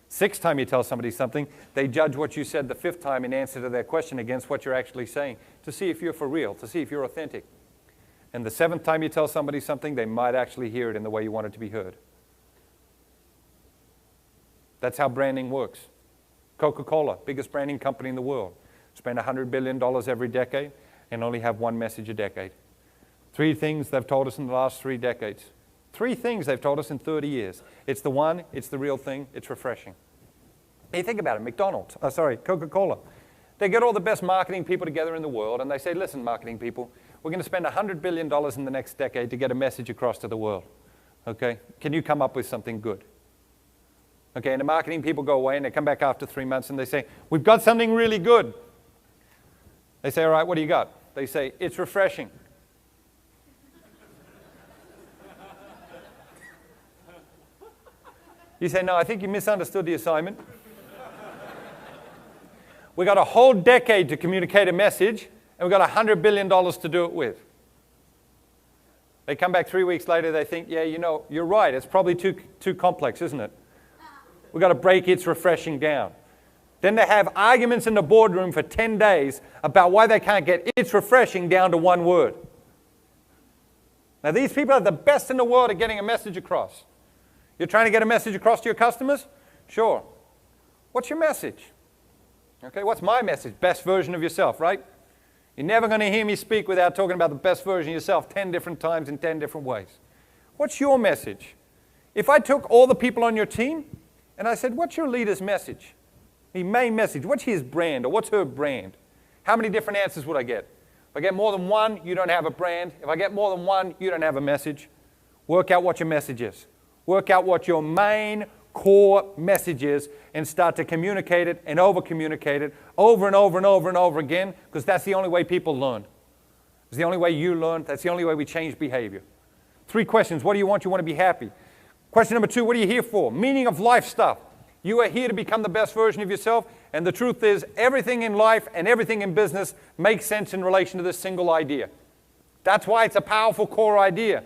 Sixth time you tell somebody something, they judge what you said the fifth time in answer to their question against what you're actually saying to see if you're for real, to see if you're authentic. And the seventh time you tell somebody something, they might actually hear it in the way you want it to be heard. That's how branding works. Coca-Cola, biggest branding company in the world, spend $100 billion every decade and only have one message a decade. 3 things they've told us in the last 3 decades. 3 things they've told us in 30 years. It's the one, it's the real thing, it's refreshing. Hey, think about it, Coca-Cola. They get all the best marketing people together in the world and they say, listen, marketing people, we're going to spend $100 billion in the next decade to get a message across to the world. Okay? Can you come up with something good? Okay, and the marketing people go away and they come back after 3 months and they say, we've got something really good. They say, all right, what do you got? They say, it's refreshing. You say, no, I think you misunderstood the assignment. We got a whole decade to communicate a message and we've got $100 billion to do it with. They come back 3 weeks later, they think, yeah, you know, you're right, it's probably too complex, isn't it? We've got to break its refreshing down. Then they have arguments in the boardroom for 10 days about why they can't get its refreshing down to 1 word. Now, these people are the best in the world at getting a message across. You're trying to get a message across to your customers? Sure. What's your message? Okay, what's my message? Best version of yourself, right? You're never going to hear me speak without talking about the best version of yourself 10 different times in 10 different ways. What's your message? If I took all the people on your team and I said, what's your leader's message? The main message. What's his brand or what's her brand? How many different answers would I get? If I get more than one, you don't have a brand. If I get more than one, you don't have a message. Work out what your message is. Work out what your main core message is and start to communicate it and over-communicate it over and over and over and over again because that's the only way people learn. It's the only way you learn. That's the only way we change behavior. 3 questions. What do you want? You want to be happy. Question number 2, what are you here for? Meaning of life stuff. You are here to become the best version of yourself, and the truth is everything in life and everything in business makes sense in relation to this single idea. That's why it's a powerful core idea.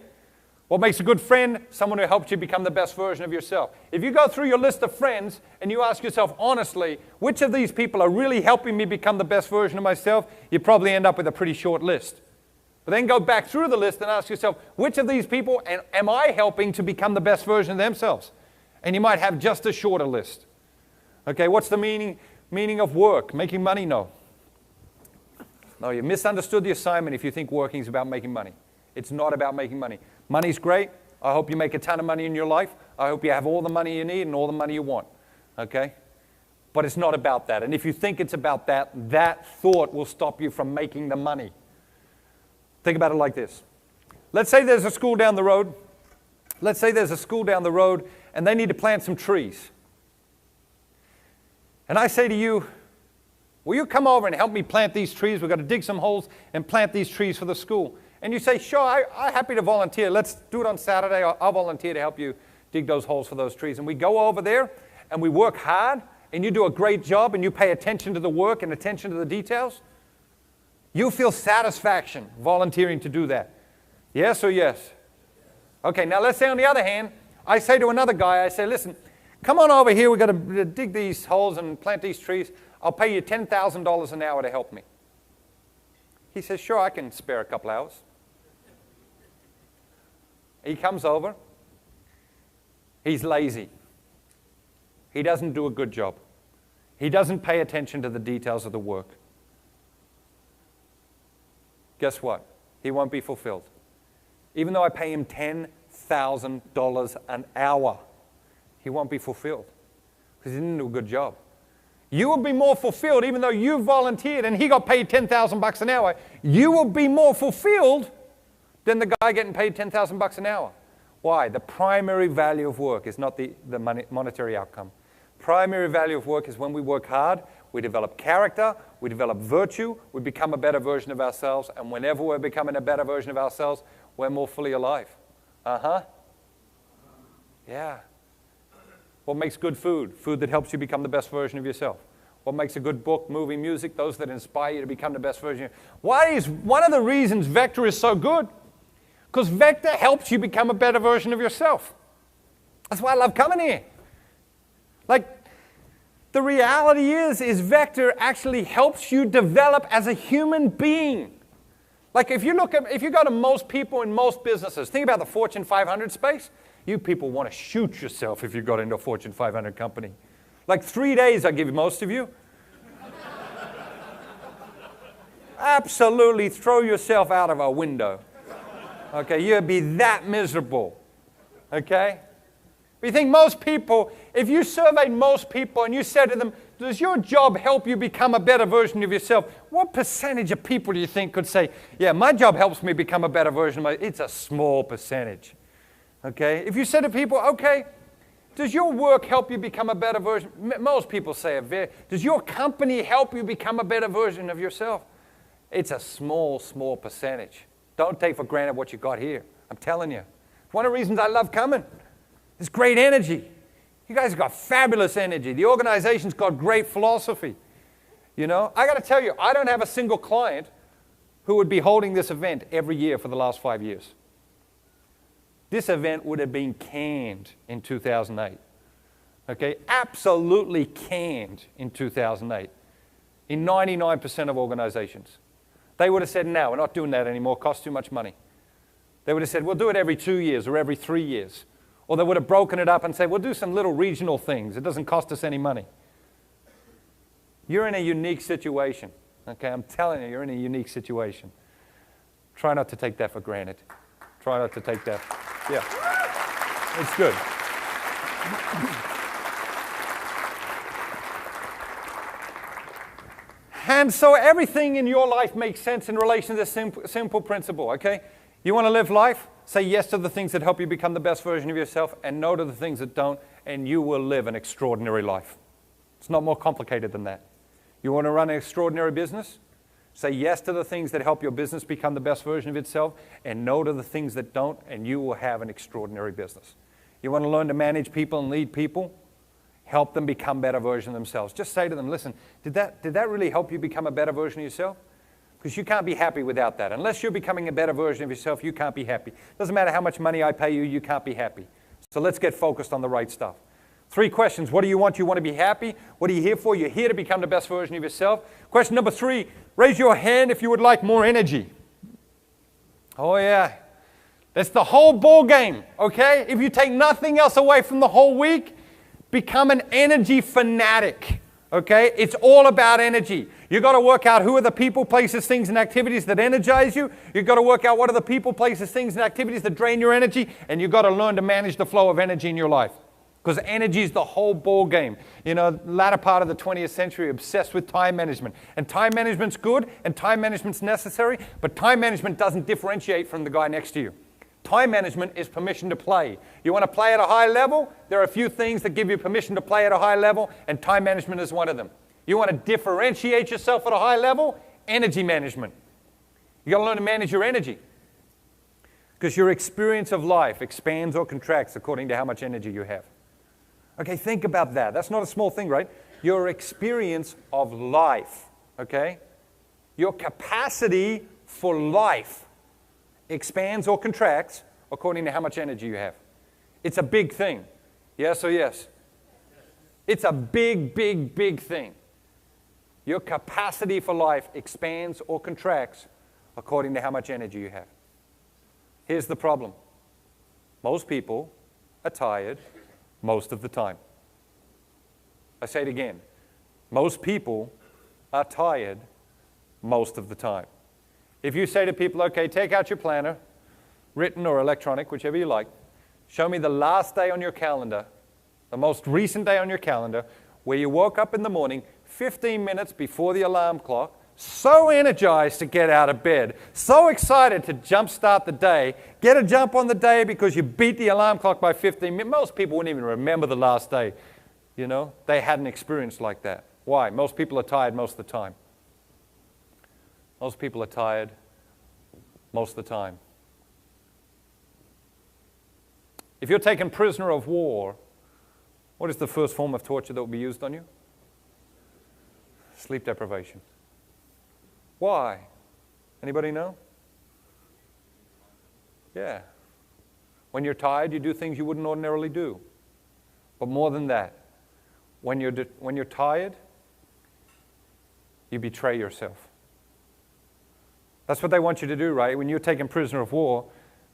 What makes a good friend? Someone who helps you become the best version of yourself. If you go through your list of friends and you ask yourself honestly, which of these people are really helping me become the best version of myself, you probably end up with a pretty short list. But then go back through the list and ask yourself, which of these people am I helping to become the best version of themselves? And you might have just a shorter list. Okay, what's the meaning of work? Making money? No. No, you misunderstood the assignment if you think working is about making money. It's not about making money. Money's great. I hope you make a ton of money in your life. I hope you have all the money you need and all the money you want. Okay? But it's not about that. And if you think it's about that, that thought will stop you from making the money. Think about it like this. Let's say there's a school down the road. Let's say there's a school down the road and they need to plant some trees. And I say to you, will you come over and help me plant these trees? We've got to dig some holes and plant these trees for the school. And you say, sure, I'm happy to volunteer. Let's do it on Saturday. I'll volunteer to help you dig those holes for those trees. And we go over there and we work hard and you do a great job and you pay attention to the work and attention to the details. You feel satisfaction volunteering to do that. Yes or yes? Okay, now let's say on the other hand, I say to another guy, I say, listen, come on over here. We've got to dig these holes and plant these trees. I'll pay you $10,000 an hour to help me. He says, sure, I can spare a couple hours. He comes over. He's lazy. He doesn't do a good job. He doesn't pay attention to the details of the work. Guess what? He won't be fulfilled. Even though I pay him $10,000 an hour, he won't be fulfilled because he didn't do a good job. You will be more fulfilled even though you volunteered and he got paid $10,000 an hour. You will be more fulfilled than the guy getting paid $10,000 an hour. Why? The primary value of work is not the monetary outcome. Primary value of work is when we work hard, we develop character, we develop virtue, we become a better version of ourselves, and whenever we're becoming a better version of ourselves, we're more fully alive. Yeah. What makes good food? Food that helps you become the best version of yourself. What makes a good book, movie, music? Those that inspire you to become the best version of yourself. Why is one of the reasons Vector is so good? Because Vector helps you become a better version of yourself. That's why I love coming here. Like, the reality is Vector actually helps you develop as a human being. Like if you go to most people in most businesses, think about the Fortune 500 space. You people want to shoot yourself if you got into a Fortune 500 company. Like 3 days I give most of you. Absolutely throw yourself out of a window. Okay, you'd be that miserable. Okay? But you think most people, if you surveyed most people and you said to them, does your job help you become a better version of yourself? What percentage of people do you think could say, yeah, my job helps me become a better version of myself? It's a small percentage. Okay? If you said to people, okay, does your work help you become a better version? Most people say, does your company help you become a better version of yourself? It's a small, small percentage. Don't take for granted what you got here. I'm telling you. One of the reasons I love coming. It's great energy. You guys have got fabulous energy. The organization's got great philosophy. You know, I got to tell you, I don't have a single client who would be holding this event every year for the last 5 years. This event would have been canned in 2008. Okay, absolutely canned in 2008 in 99% of organizations. They would have said, no, we're not doing that anymore. It costs too much money. They would have said, we'll do it every 2 years or every 3 years. Or they would have broken it up and said, we'll do some little regional things. It doesn't cost us any money. You're in a unique situation. Okay, I'm telling you, you're in a unique situation. Try not to take that for granted. Try not to take that. Yeah, it's good. And so everything in your life makes sense in relation to this simple principle, okay? You want to live life? Say yes to the things that help you become the best version of yourself and no to the things that don't, and you will live an extraordinary life. It's not more complicated than that. You want to run an extraordinary business? Say yes to the things that help your business become the best version of itself and no to the things that don't, and you will have an extraordinary business. You want to learn to manage people and lead people? Help them become better versions of themselves. Just say to them, listen, did that really help you become a better version of yourself? Because you can't be happy without that. Unless you're becoming a better version of yourself, you can't be happy. Doesn't matter how much money I pay you, you can't be happy. So let's get focused on the right stuff. 3 questions. What do you want? You want to be happy? What are you here for? You're here to become the best version of yourself. Question number 3, raise your hand if you would like more energy. Oh yeah. That's the whole ball game, okay? If you take nothing else away from the whole week, become an energy fanatic, okay? It's all about energy. You've got to work out who are the people, places, things, and activities that energize you. You've got to work out what are the people, places, things, and activities that drain your energy, and you've got to learn to manage the flow of energy in your life. Because energy is the whole ball game. You know, latter part of the 20th century, obsessed with time management. And time management's good, and time management's necessary, but time management doesn't differentiate from the guy next to you. Time management is permission to play. You want to play at a high level? There are a few things that give you permission to play at a high level, and time management is one of them. You want to differentiate yourself at a high level? Energy management. You got to learn to manage your energy. Because your experience of life expands or contracts according to how much energy you have. Okay, think about that. That's not a small thing, right? Your experience of life, okay? Your capacity for life expands or contracts according to how much energy you have. It's a big thing. Yes or yes? It's a big, big, big thing. Your capacity for life expands or contracts according to how much energy you have. Here's the problem. Most people are tired most of the time. I say it again. Most people are tired most of the time. If you say to people, okay, take out your planner, written or electronic, whichever you like, show me the last day on your calendar, the most recent day on your calendar, where you woke up in the morning 15 minutes before the alarm clock, so energized to get out of bed, so excited to jumpstart the day, get a jump on the day because you beat the alarm clock by 15 minutes. Most people wouldn't even remember the last day. You know, they had an experience like that. Why? Most people are tired most of the time. Most people are tired most of the time. If you're taken prisoner of war, what is the first form of torture that will be used on you? Sleep deprivation. Why? Anybody know? Yeah. When you're tired, you do things you wouldn't ordinarily do. But more than that, when you're tired, you betray yourself. That's what they want you to do, right? When you're taken prisoner of war,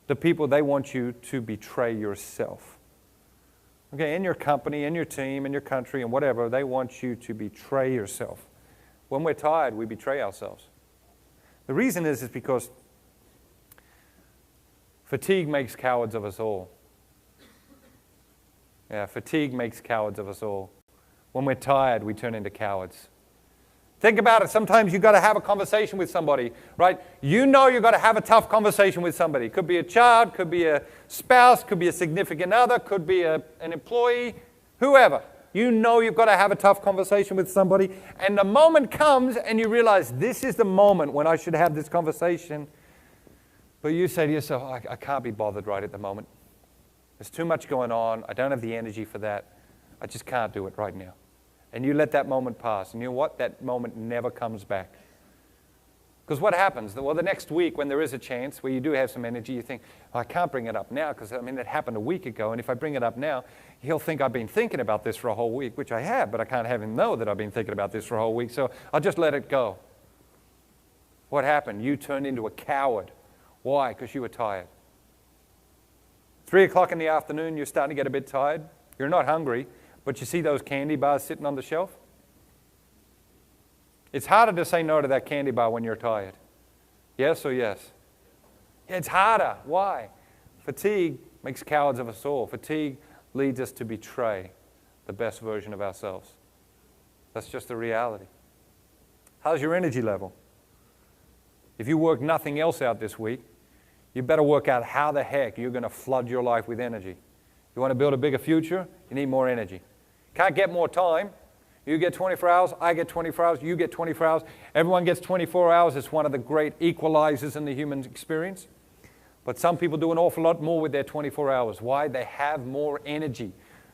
the people, they want you to betray yourself. Okay, in your company, in your team, in your country, and whatever, they want you to betray yourself. When we're tired, we betray ourselves. The reason is because fatigue makes cowards of us all. Yeah, fatigue makes cowards of us all. When we're tired, we turn into cowards. Think about it. Sometimes you've got to have a conversation with somebody, right? You know you've got to have a tough conversation with somebody. It could be a child, could be a spouse, could be a significant other, could be an employee, whoever. You know you've got to have a tough conversation with somebody. And the moment comes and you realize this is the moment when I should have this conversation. But you say to yourself, I can't be bothered right at the moment. There's too much going on. I don't have the energy for that. I just can't do it right now. And you let that moment pass. And you know what? That moment never comes back. Because what happens? Well, the next week when there is a chance where you do have some energy, you think, I can't bring it up now because, it happened a week ago. And if I bring it up now, he'll think I've been thinking about this for a whole week, which I have, but I can't have him know that I've been thinking about this for a whole week. So I'll just let it go. What happened? You turned into a coward. Why? Because you were tired. 3 o'clock in the afternoon, you're starting to get a bit tired. You're not hungry. But you see those candy bars sitting on the shelf? It's harder to say no to that candy bar when you're tired. Yes or yes? It's harder. Why? Fatigue makes cowards of us all. Fatigue leads us to betray the best version of ourselves. That's just the reality. How's your energy level? If you work nothing else out this week, you better work out how the heck you're going to flood your life with energy. You want to build a bigger future? You need more energy. Can't get more time. You get 24 hours, I get 24 hours, you get 24 hours. Everyone gets 24 hours. It's one of the great equalizers in the human experience. But some people do an awful lot more with their 24 hours. Why? They have more energy.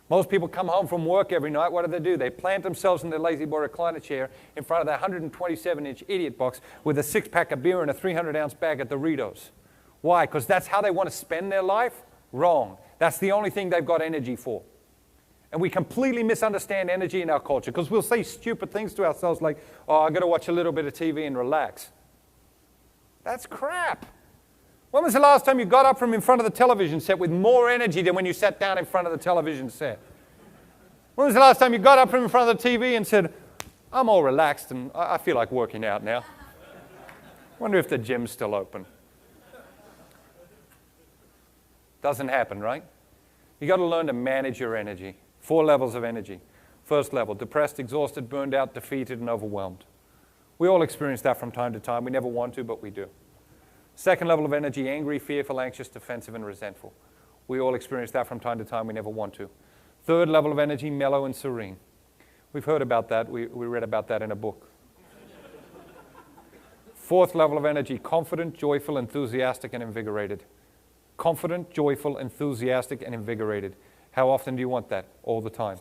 Most people come home from work every night. What do? They plant themselves in their lazy boy recliner chair in front of their 127-inch idiot box with a six-pack of beer and a 300-ounce bag of Doritos. Why? Because that's how they want to spend their life? Wrong. That's the only thing they've got energy for. And we completely misunderstand energy in our culture because we'll say stupid things to ourselves like, oh, I've got to watch a little bit of TV and relax. That's crap. When was the last time you got up from in front of the television set with more energy than when you sat down in front of the television set? When was the last time you got up from in front of the TV and said, I'm all relaxed and I feel like working out now? Wonder if the gym's still open. Doesn't happen, right? You got to learn to manage your energy. 4 levels of energy. First level, depressed, exhausted, burned out, defeated, and overwhelmed. We all experience that from time to time. We never want to, but we do. Second level of energy, angry, fearful, anxious, defensive, and resentful. We all experience that from time to time. We never want to. Third level of energy, mellow and serene. We've heard about that. We read about that in a book. Fourth level of energy, confident, joyful, enthusiastic, and invigorated. Confident, joyful, enthusiastic, and invigorated. How often do you want that? All the time.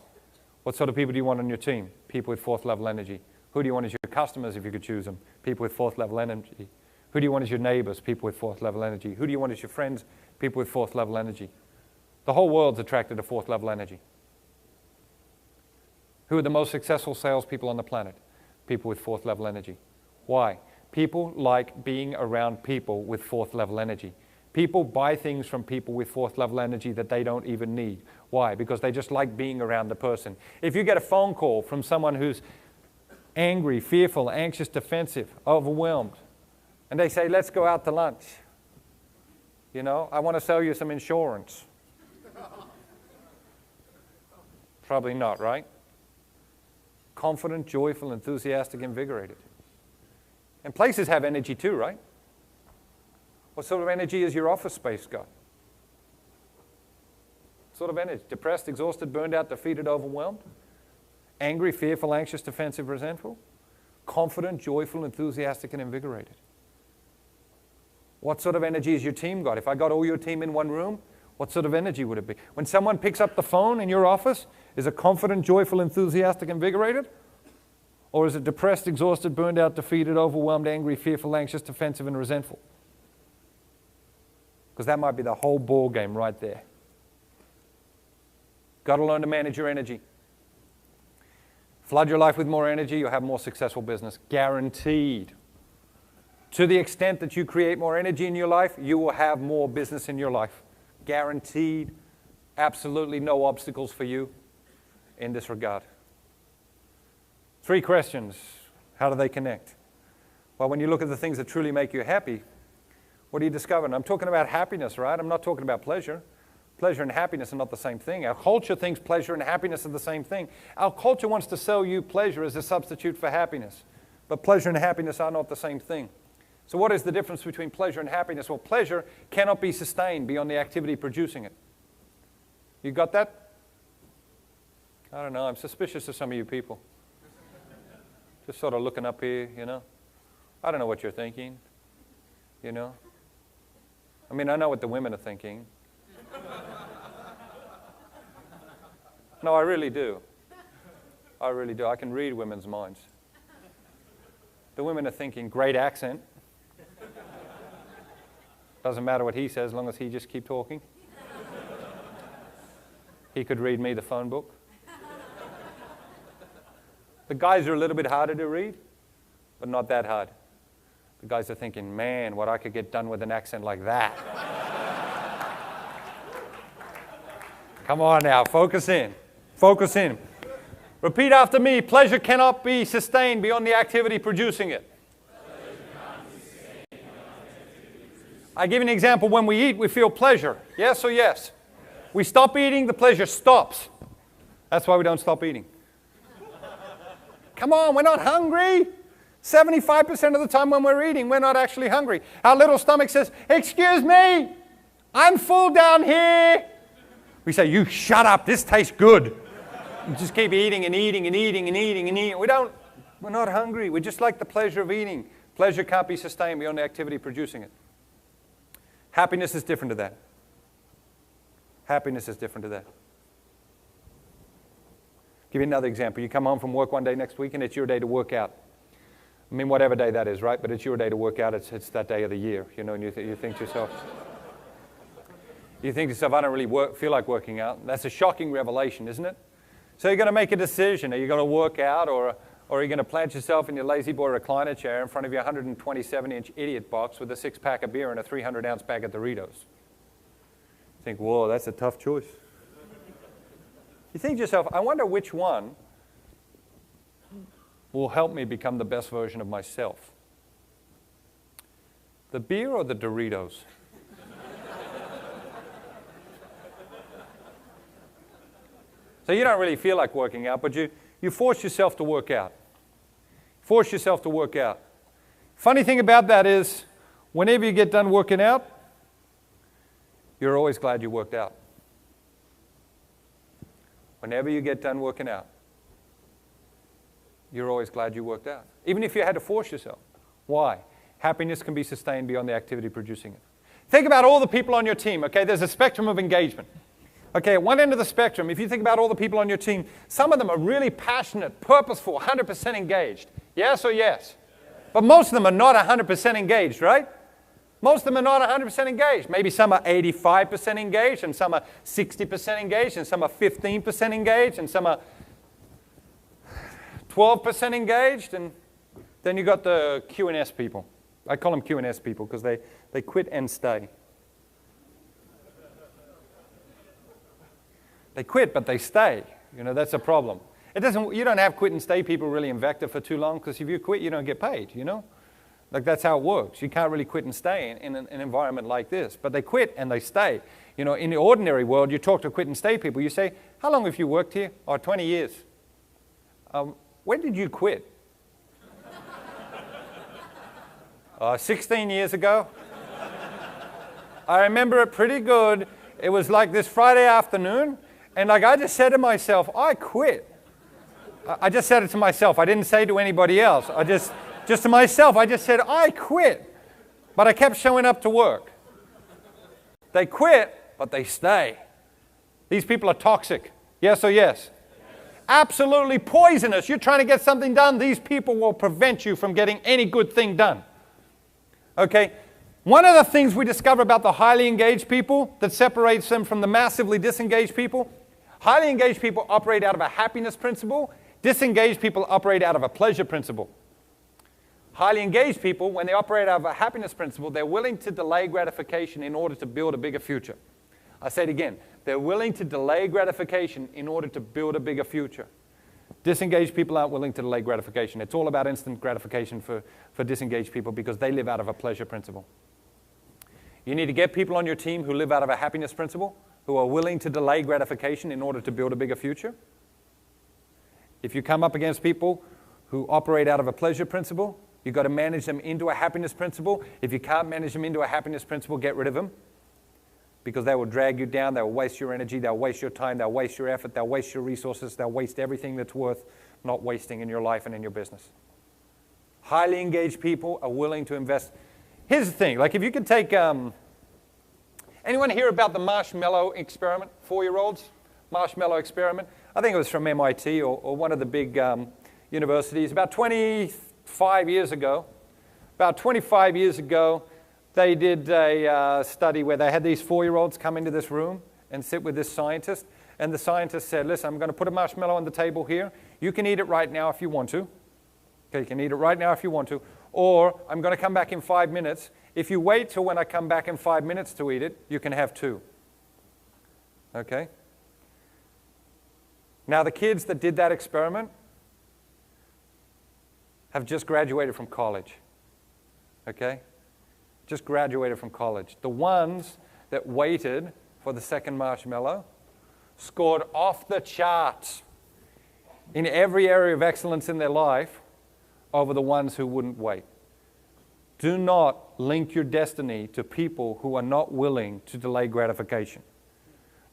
What sort of people do you want on your team? People with fourth level energy. Who do you want as your customers if you could choose them? People with fourth level energy. Who do you want as your neighbors? People with fourth level energy. Who do you want as your friends? People with fourth level energy. The whole world's attracted to fourth level energy. Who are the most successful salespeople on the planet? People with fourth level energy. Why? People like being around people with fourth level energy. People buy things from people with fourth level energy that they don't even need. Why? Because they just like being around the person. If you get a phone call from someone who's angry, fearful, anxious, defensive, overwhelmed, and they say, let's go out to lunch. You know, I want to sell you some insurance. Probably not, right? Confident, joyful, enthusiastic, invigorated. And places have energy too, right? What sort of energy has your office space got? What sort of energy? Depressed, exhausted, burned out, defeated, overwhelmed? Angry, fearful, anxious, defensive, resentful? Confident, joyful, enthusiastic, and invigorated. What sort of energy has your team got? If I got all your team in one room, what sort of energy would it be? When someone picks up the phone in your office, is it confident, joyful, enthusiastic, invigorated? Or is it depressed, exhausted, burned out, defeated, overwhelmed, angry, fearful, anxious, defensive, and resentful? Because that might be the whole ball game right there. Got to learn to manage your energy. Flood your life with more energy, you'll have more successful business. Guaranteed. To the extent that you create more energy in your life, you will have more business in your life. Guaranteed. Absolutely no obstacles for you in this regard. 3 questions. How do they connect? Well, when you look at the things that truly make you happy, what do you discover? And I'm talking about happiness, right? I'm not talking about pleasure. Pleasure and happiness are not the same thing. Our culture thinks pleasure and happiness are the same thing. Our culture wants to sell you pleasure as a substitute for happiness. But pleasure and happiness are not the same thing. So what is the difference between pleasure and happiness? Well, pleasure cannot be sustained beyond the activity producing it. You got that? I don't know. I'm suspicious of some of you people. Just sort of looking up here, you know. I don't know what you're thinking, you know. I mean, I know what the women are thinking. No, I really do. I really do. I can read women's minds. The women are thinking, great accent. Doesn't matter what he says, as long as he just keep talking. He could read me the phone book. The guys are a little bit harder to read, but not that hard. The guys are thinking, man, what I could get done with an accent like that. Come on now, focus in. Focus in. Repeat after me. Pleasure cannot be sustained beyond the activity producing it. I give you an example. When we eat, we feel pleasure. Yes or yes? We stop eating, the pleasure stops. That's why we don't stop eating. Come on, we're not hungry. 75% of the time when we're eating, we're not actually hungry. Our little stomach says, excuse me, I'm full down here. We say, you shut up, this tastes good. We just keep eating and eating and eating and eating and eating. We're not hungry. We just like the pleasure of eating. Pleasure can't be sustained beyond the activity producing it. Happiness is different to that. Happiness is different to that. Give you another example. You come home from work one day next week and it's your day to work out. I mean, whatever day that is, right? But it's your day to work out. It's that day of the year, you know, and you think to yourself, I don't really feel like working out. That's a shocking revelation, isn't it? So you're going to make a decision. Are you going to work out or are you going to plant yourself in your lazy boy recliner chair in front of your 127-inch idiot box with a 6-pack of beer and a 300-ounce bag of Doritos? You think, whoa, that's a tough choice. You think to yourself, I wonder which one will help me become the best version of myself. The beer or the Doritos? So you don't really feel like working out, but you force yourself to work out. Force yourself to work out. Funny thing about that is, whenever you get done working out, you're always glad you worked out. Whenever you get done working out, you're always glad you worked out. Even if you had to force yourself. Why? Happiness can be sustained beyond the activity producing it. Think about all the people on your team, okay? There's a spectrum of engagement. Okay, at one end of the spectrum, if you think about all the people on your team, some of them are really passionate, purposeful, 100% engaged. Yes or yes? But most of them are not 100% engaged, right? Most of them are not 100% engaged. Maybe some are 85% engaged, and some are 60% engaged, and some are 15% engaged, and some are 12% engaged, and then you got the Q&S people. I call them Q&S people because they quit and stay. They quit, but they stay. That's a problem. You don't have quit and stay people really in Vector for too long, because if you quit, you don't get paid, Like, that's how it works. You can't really quit and stay in an environment like this. But they quit and they stay. In the ordinary world, you talk to quit and stay people. You say, how long have you worked here? Oh, 20 years. When did you quit? 16 years ago. I remember it pretty good. It was like this Friday afternoon. And like I just said to myself, I quit. I just said it to myself. I didn't say it to anybody else. Just to myself, I just said, I quit. But I kept showing up to work. They quit, but they stay. These people are toxic. Yes or yes? Absolutely poisonous. You're trying to get something done. These people will prevent you from getting any good thing done. Okay? One of the things we discover about the highly engaged people that separates them from the massively disengaged people, highly engaged people operate out of a happiness principle. Disengaged people operate out of a pleasure principle. Highly engaged people, when they operate out of a happiness principle, they're willing to delay gratification in order to build a bigger future. I say it again. They're willing to delay gratification in order to build a bigger future. Disengaged people aren't willing to delay gratification. It's all about instant gratification for disengaged people because they live out of a pleasure principle. You need to get people on your team who live out of a happiness principle, who are willing to delay gratification in order to build a bigger future. If you come up against people who operate out of a pleasure principle, you've got to manage them into a happiness principle. If you can't manage them into a happiness principle, get rid of them. Because they will drag you down, they will waste your energy, they'll waste your time, they'll waste your effort, they'll waste your resources, they'll waste everything that's worth not wasting in your life and in your business. Highly engaged people are willing to invest. Here's the thing, like if you could take, anyone hear about the marshmallow experiment, 4-year-olds? Marshmallow experiment? I think it was from MIT or one of the big universities. About 25 years ago, they did a study where they had these 4-year-olds come into this room and sit with this scientist. And the scientist said, listen, I'm going to put a marshmallow on the table here. You can eat it right now if you want to. Okay, you can eat it right now if you want to. Or I'm going to come back in 5 minutes. If you wait till when I come back in 5 minutes to eat it, you can have 2. Okay? Now the kids that did that experiment have just graduated from college. Okay? Just graduated from college. The ones that waited for the second marshmallow scored off the charts in every area of excellence in their life over the ones who wouldn't wait. Do not link your destiny to people who are not willing to delay gratification.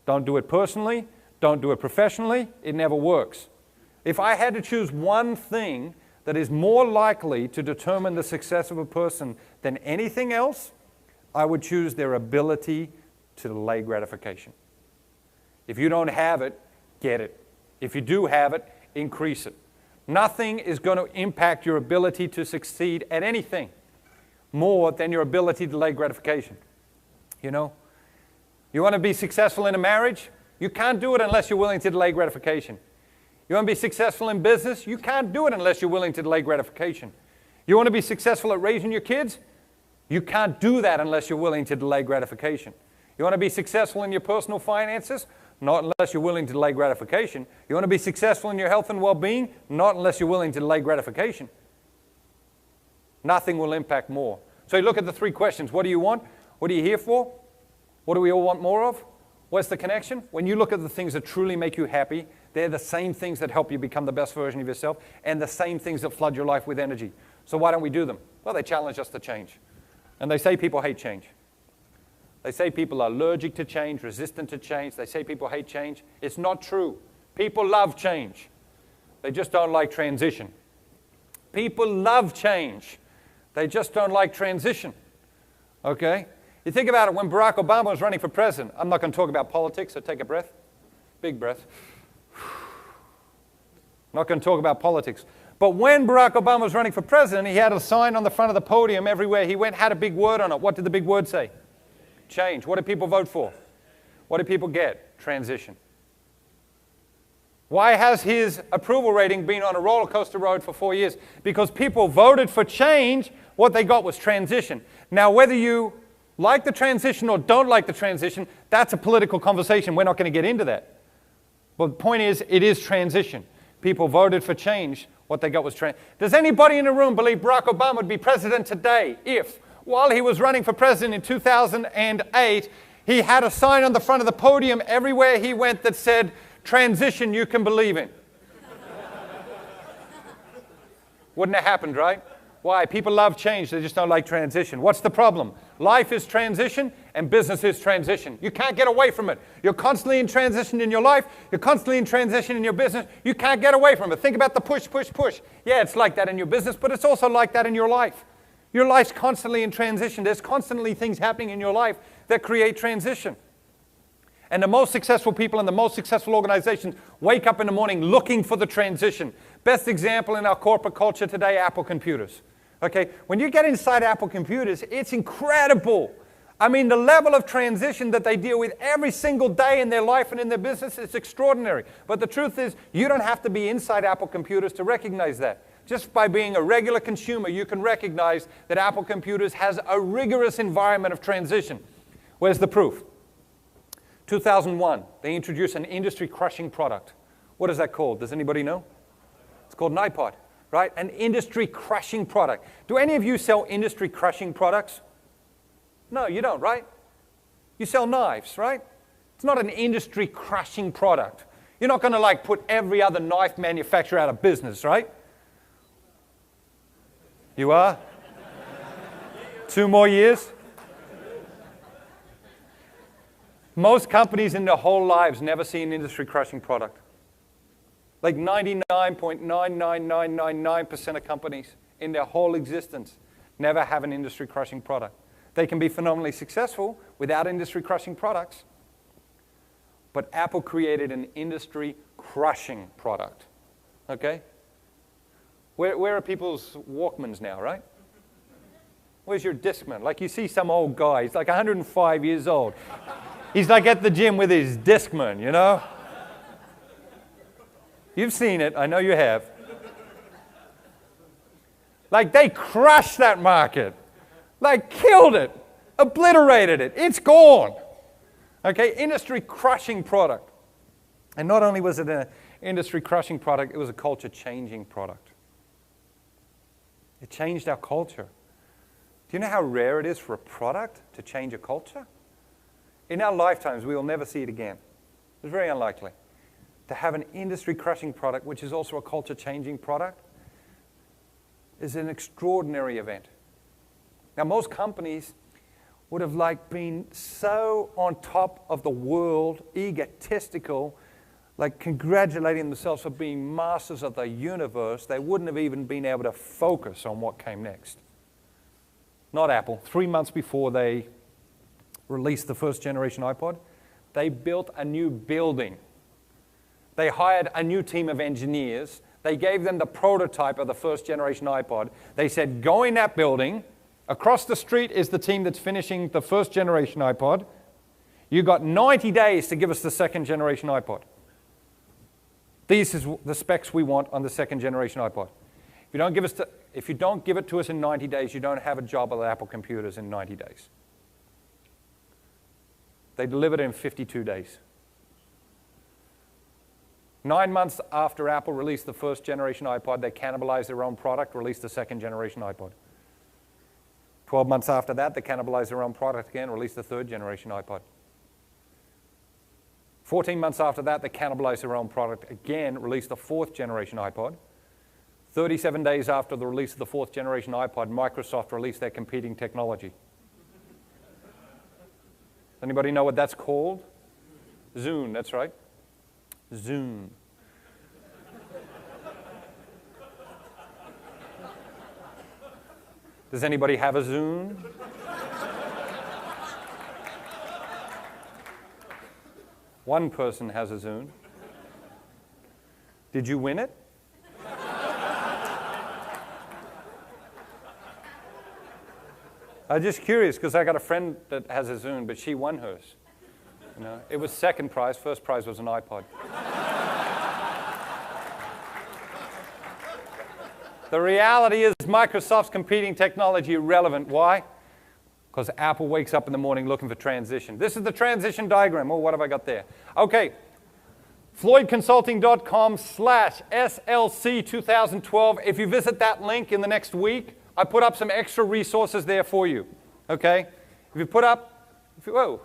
Don't do it personally. Don't do it professionally. It never works. If I had to choose one thing that is more likely to determine the success of a person than anything else, I would choose their ability to delay gratification. If you don't have it, get it. If you do have it, increase it. Nothing is going to impact your ability to succeed at anything more than your ability to delay gratification. You want to be successful in a marriage? You can't do it unless you're willing to delay gratification. You want to be successful in business? You can't do it unless you're willing to delay gratification. You want to be successful at raising your kids? You can't do that unless you're willing to delay gratification. You want to be successful in your personal finances? Not unless you're willing to delay gratification. You want to be successful in your health and well-being? Not unless you're willing to delay gratification. Nothing will impact more. So you look at the 3 questions. What do you want? What are you here for? What do we all want more of? What's the connection? When you look at the things that truly make you happy, they're the same things that help you become the best version of yourself and the same things that flood your life with energy. So why don't we do them? Well, they challenge us to change. And they say people hate change. They say people are allergic to change, resistant to change. They say people hate change. It's not true. People love change. They just don't like transition. People love change. They just don't like transition. Okay? You think about it, when Barack Obama was running for president, I'm not going to talk about politics, so take a breath. Big breath. Not going to talk about politics. But when Barack Obama was running for president, he had a sign on the front of the podium everywhere he went, had a big word on it. What did the big word say? Change. What did people vote for? What did people get? Transition. Why has his approval rating been on a roller coaster road for 4 years? Because people voted for change. What they got was transition. Now, whether you like the transition or don't like the transition, that's a political conversation. We're not going to get into that. But the point is, it is transition. People voted for change. What they got was transition. Does anybody in the room believe Barack Obama would be president today if, while he was running for president in 2008, he had a sign on the front of the podium everywhere he went that said, transition you can believe in? Wouldn't have happened, right? Why? People love change. They just don't like transition. What's the problem? Life is transition and business is transition. You can't get away from it. You're constantly in transition in your life. You're constantly in transition in your business. You can't get away from it. Think about the push, push, push. Yeah, it's like that in your business, but it's also like that in your life. Your life's constantly in transition. There's constantly things happening in your life that create transition. And the most successful people and the most successful organizations wake up in the morning looking for the transition. Best example in our corporate culture today, Apple computers. Okay, when you get inside Apple computers, it's incredible. I mean, the level of transition that they deal with every single day in their life and in their business is extraordinary. But the truth is, you don't have to be inside Apple computers to recognize that. Just by being a regular consumer, you can recognize that Apple computers has a rigorous environment of transition. Where's the proof? 2001, they introduced an industry-crushing product. What is that called? Does anybody know? It's called an iPod. Right? An industry-crushing product. Do any of you sell industry-crushing products? No, you don't, right? You sell knives, right? It's not an industry-crushing product. You're not going to like put every other knife manufacturer out of business, right? You are? 2 more years? Most companies in their whole lives never see an industry-crushing product. Like 99.99999% of companies in their whole existence never have an industry-crushing product. They can be phenomenally successful without industry-crushing products. But Apple created an industry-crushing product. Okay? Where are people's Walkmans now, right? Where's your Discman? Like you see some old guy, he's like 105 years old. He's like at the gym with his Discman, you know? You've seen it. I know you have. Like they crushed that market. Like killed it. Obliterated it. It's gone. Okay, industry-crushing product. And not only was it an industry-crushing product, it was a culture-changing product. It changed our culture. Do you know how rare it is for a product to change a culture? In our lifetimes, we will never see it again. It's very unlikely. To have an industry-crushing product, which is also a culture-changing product, is an extraordinary event. Now, most companies would have like been so on top of the world, egotistical, like congratulating themselves for being masters of the universe, they wouldn't have even been able to focus on what came next. Not Apple. 3 months before they released the first generation iPod, they built a new building. They hired a new team of engineers. They gave them the prototype of the first generation iPod. They said, go in that building. Across the street is the team that's finishing the first generation iPod. You've got 90 days to give us the second generation iPod. These are the specs we want on the second generation iPod. If you don't give it to us in 90 days, you don't have a job at Apple Computers in 90 days. They delivered it in 52 days. 9 months after Apple released the first generation iPod, they cannibalized their own product, released the second generation iPod. 12 months after that, they cannibalized their own product again, released the third generation iPod. 14 months after that, they cannibalized their own product again, released the fourth generation iPod. 37 days after the release of the fourth generation iPod, Microsoft released their competing technology. Anybody know what that's called? Zune, that's right. Zune. Does anybody have a Zune? One person has a Zune. Did you win it? I'm just curious because I got a friend that has a Zune, but she won hers. You know, it was second prize. First prize was an iPod. The reality is Microsoft's competing technology irrelevant. Why? Because Apple wakes up in the morning looking for transition. This is the transition diagram. Oh, what have I got there? Okay. floydconsulting.com/SLC2012. If you visit that link in the next week, I put up some extra resources there for you, okay? If you put up, whoa,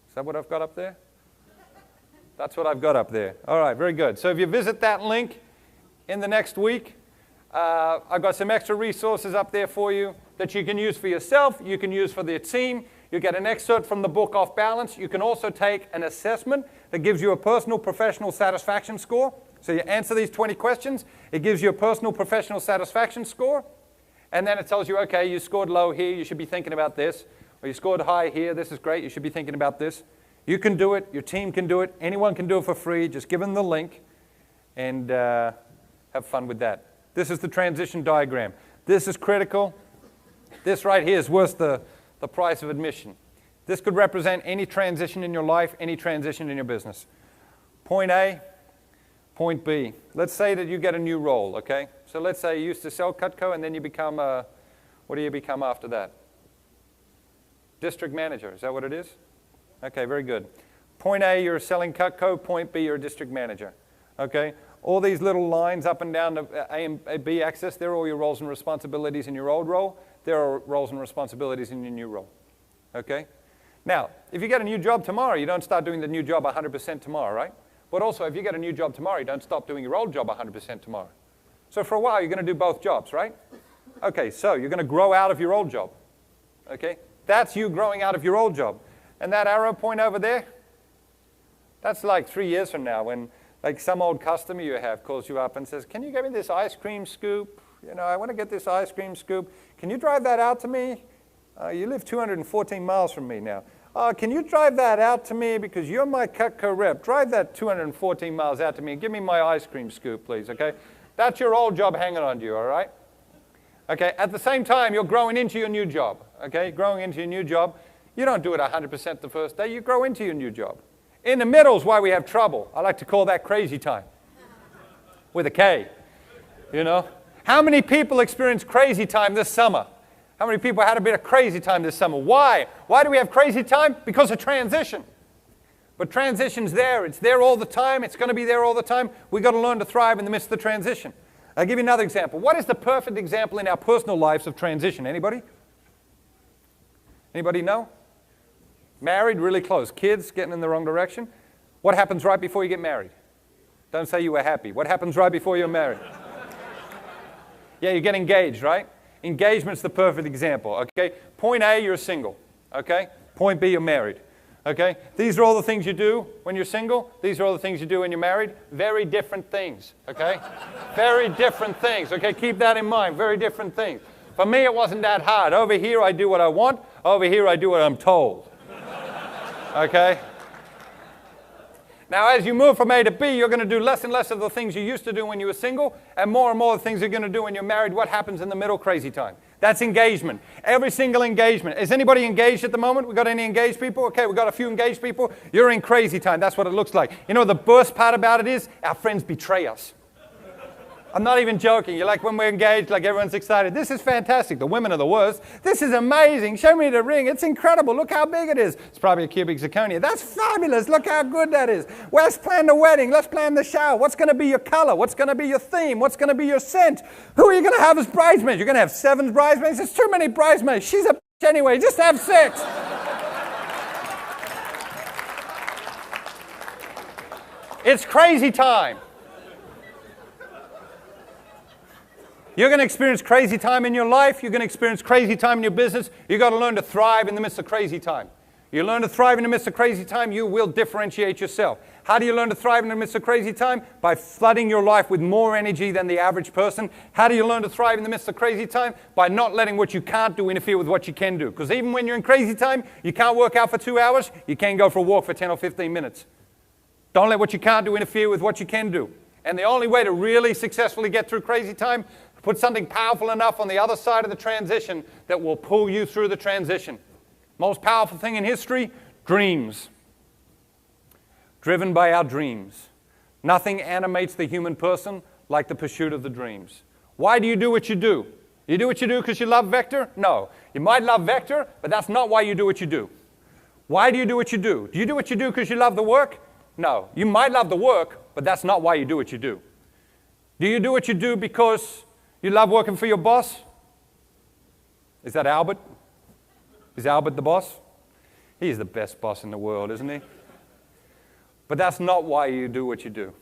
is that what I've got up there? That's what I've got up there. All right, very good. So if you visit that link in the next week, I've got some extra resources up there for you that you can use for yourself, you can use for the team. You get an excerpt from the book Off Balance. You can also take an assessment that gives you a personal professional satisfaction score. So you answer these 20 questions, it gives you a personal professional satisfaction score, and then it tells you, okay, you scored low here, you should be thinking about this, or you scored high here, this is great, you should be thinking about this. You can do it, your team can do it, anyone can do it for free, just give them the link, and have fun with that. This is the transition diagram. This is critical. This right here is worth the price of admission. This could represent any transition in your life, any transition in your business. Point A, point B. Let's say that you get a new role, okay? So let's say you used to sell Cutco and then you become, what do you become after that? District manager, is that what it is? Okay, very good. Point A, you're selling Cutco. Point B, you're a district manager, okay? All these little lines up and down the A and B axis, they're all your roles and responsibilities in your old role. There are roles and responsibilities in your new role, okay? Now, if you get a new job tomorrow, you don't start doing the new job 100% tomorrow, right? But also, if you get a new job tomorrow, you don't stop doing your old job 100% tomorrow. So for a while, you're going to do both jobs, right? Okay, so you're going to grow out of your old job, okay? That's you growing out of your old job. And that arrow point over there, that's like 3 years from now when like some old customer you have calls you up and says, can you get me this ice cream scoop? You know, I want to get this ice cream scoop. Can you drive that out to me? You live 214 miles from me now. Can you drive that out to me because you're my Cutco rep? Drive that 214 miles out to me and give me my ice cream scoop, please, okay? That's your old job hanging on to you, all right? Okay, at the same time, you're growing into your new job, okay? Growing into your new job. You don't do it 100% the first day. You grow into your new job. In the middle is why we have trouble. I like to call that crazy time with a K, you know? How many people experienced crazy time this summer? How many people had a bit of crazy time this summer? Why? Why do we have crazy time? Because of transition. But transition's there. It's there all the time. It's going to be there all the time. We've got to learn to thrive in the midst of the transition. I'll give you another example. What is the perfect example in our personal lives of transition? Anybody? Anybody know? Married, really close. Kids, getting in the wrong direction. What happens right before you get married? Don't say you were happy. What happens right before you're married? Yeah, you get engaged, right? Engagement's the perfect example, okay? Point A, you're single, okay? Point B, you're married, okay? These are all the things you do when you're single. These are all the things you do when you're married. Very different things, okay? Very different things, okay? Keep that in mind, very different things. For me, it wasn't that hard. Over here, I do what I want. Over here, I do what I'm told, okay? Now, as you move from A to B, you're going to do less and less of the things you used to do when you were single, and more of the things you're going to do when you're married. What happens in the middle? Crazy time. That's engagement. Every single engagement. Is anybody engaged at the moment? We got any engaged people? Okay, we got a few engaged people. You're in crazy time. That's what it looks like. You know the worst part about it is our friends betray us. I'm not even joking. You're like when we're engaged, like everyone's excited. This is fantastic. The women are the worst. This is amazing. Show me the ring. It's incredible. Look how big it is. It's probably a cubic zirconia. That's fabulous. Look how good that is. Let's plan the wedding. Let's plan the shower. What's going to be your color? What's going to be your theme? What's going to be your scent? Who are you going to have as bridesmaids? You're going to have 7 bridesmaids? There's too many bridesmaids. She's a bitch anyway. Just have 6. It's crazy time. You're going to experience crazy time in your life. You're going to experience crazy time in your business. You've got to learn to thrive in the midst of crazy time. You learn to thrive in the midst of crazy time, you will differentiate yourself. How do you learn to thrive in the midst of crazy time? By flooding your life with more energy than the average person. How do you learn to thrive in the midst of crazy time? By not letting what you can't do interfere with what you can do. Because even when you're in crazy time, you can't work out for 2 hours. You can't go for a walk for 10 or 15 minutes. Don't let what you can't do interfere with what you can do. And the only way to really successfully get through crazy time, put something powerful enough on the other side of the transition that will pull you through the transition. Most powerful thing in history, dreams. Driven by our dreams. Nothing animates the human person like the pursuit of the dreams. Why do you do what you do? You do what you do because you love vector? No. You might love vector, but that's not why you do what you do. Why do you do what you do? Do you do what you do because you love the work? No. You might love the work, but that's not why you do what you do. Do you do what you do because you love working for your boss? Is that Albert? Is Albert the boss? He's the best boss in the world, isn't he? But that's not why you do what you do.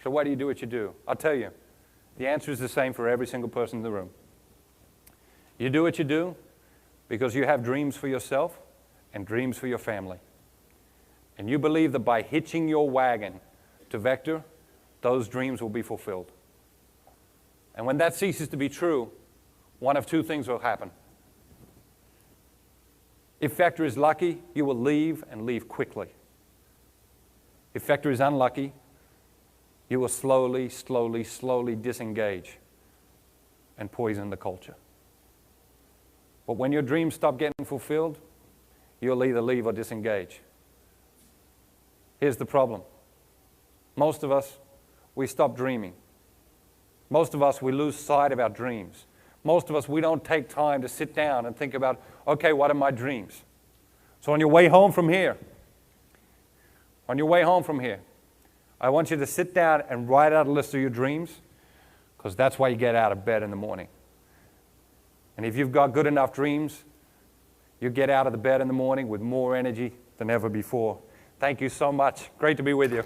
So why do you do what you do? I'll tell you. The answer is the same for every single person in the room. You do what you do because you have dreams for yourself and dreams for your family. And you believe that by hitching your wagon to Vector, those dreams will be fulfilled. And when that ceases to be true, one of two things will happen. If Vector is lucky, you will leave and leave quickly. If Vector is unlucky, you will slowly disengage and poison the culture. But when your dreams stop getting fulfilled, you'll either leave or disengage. Here's the problem. Most of us, we stop dreaming. Most of us, we lose sight of our dreams. Most of us, we don't take time to sit down and think about, okay, what are my dreams? So on your way home from here, I want you to sit down and write out a list of your dreams, because that's why you get out of bed in the morning. And if you've got good enough dreams, you get out of the bed in the morning with more energy than ever before. Thank you so much. Great to be with you.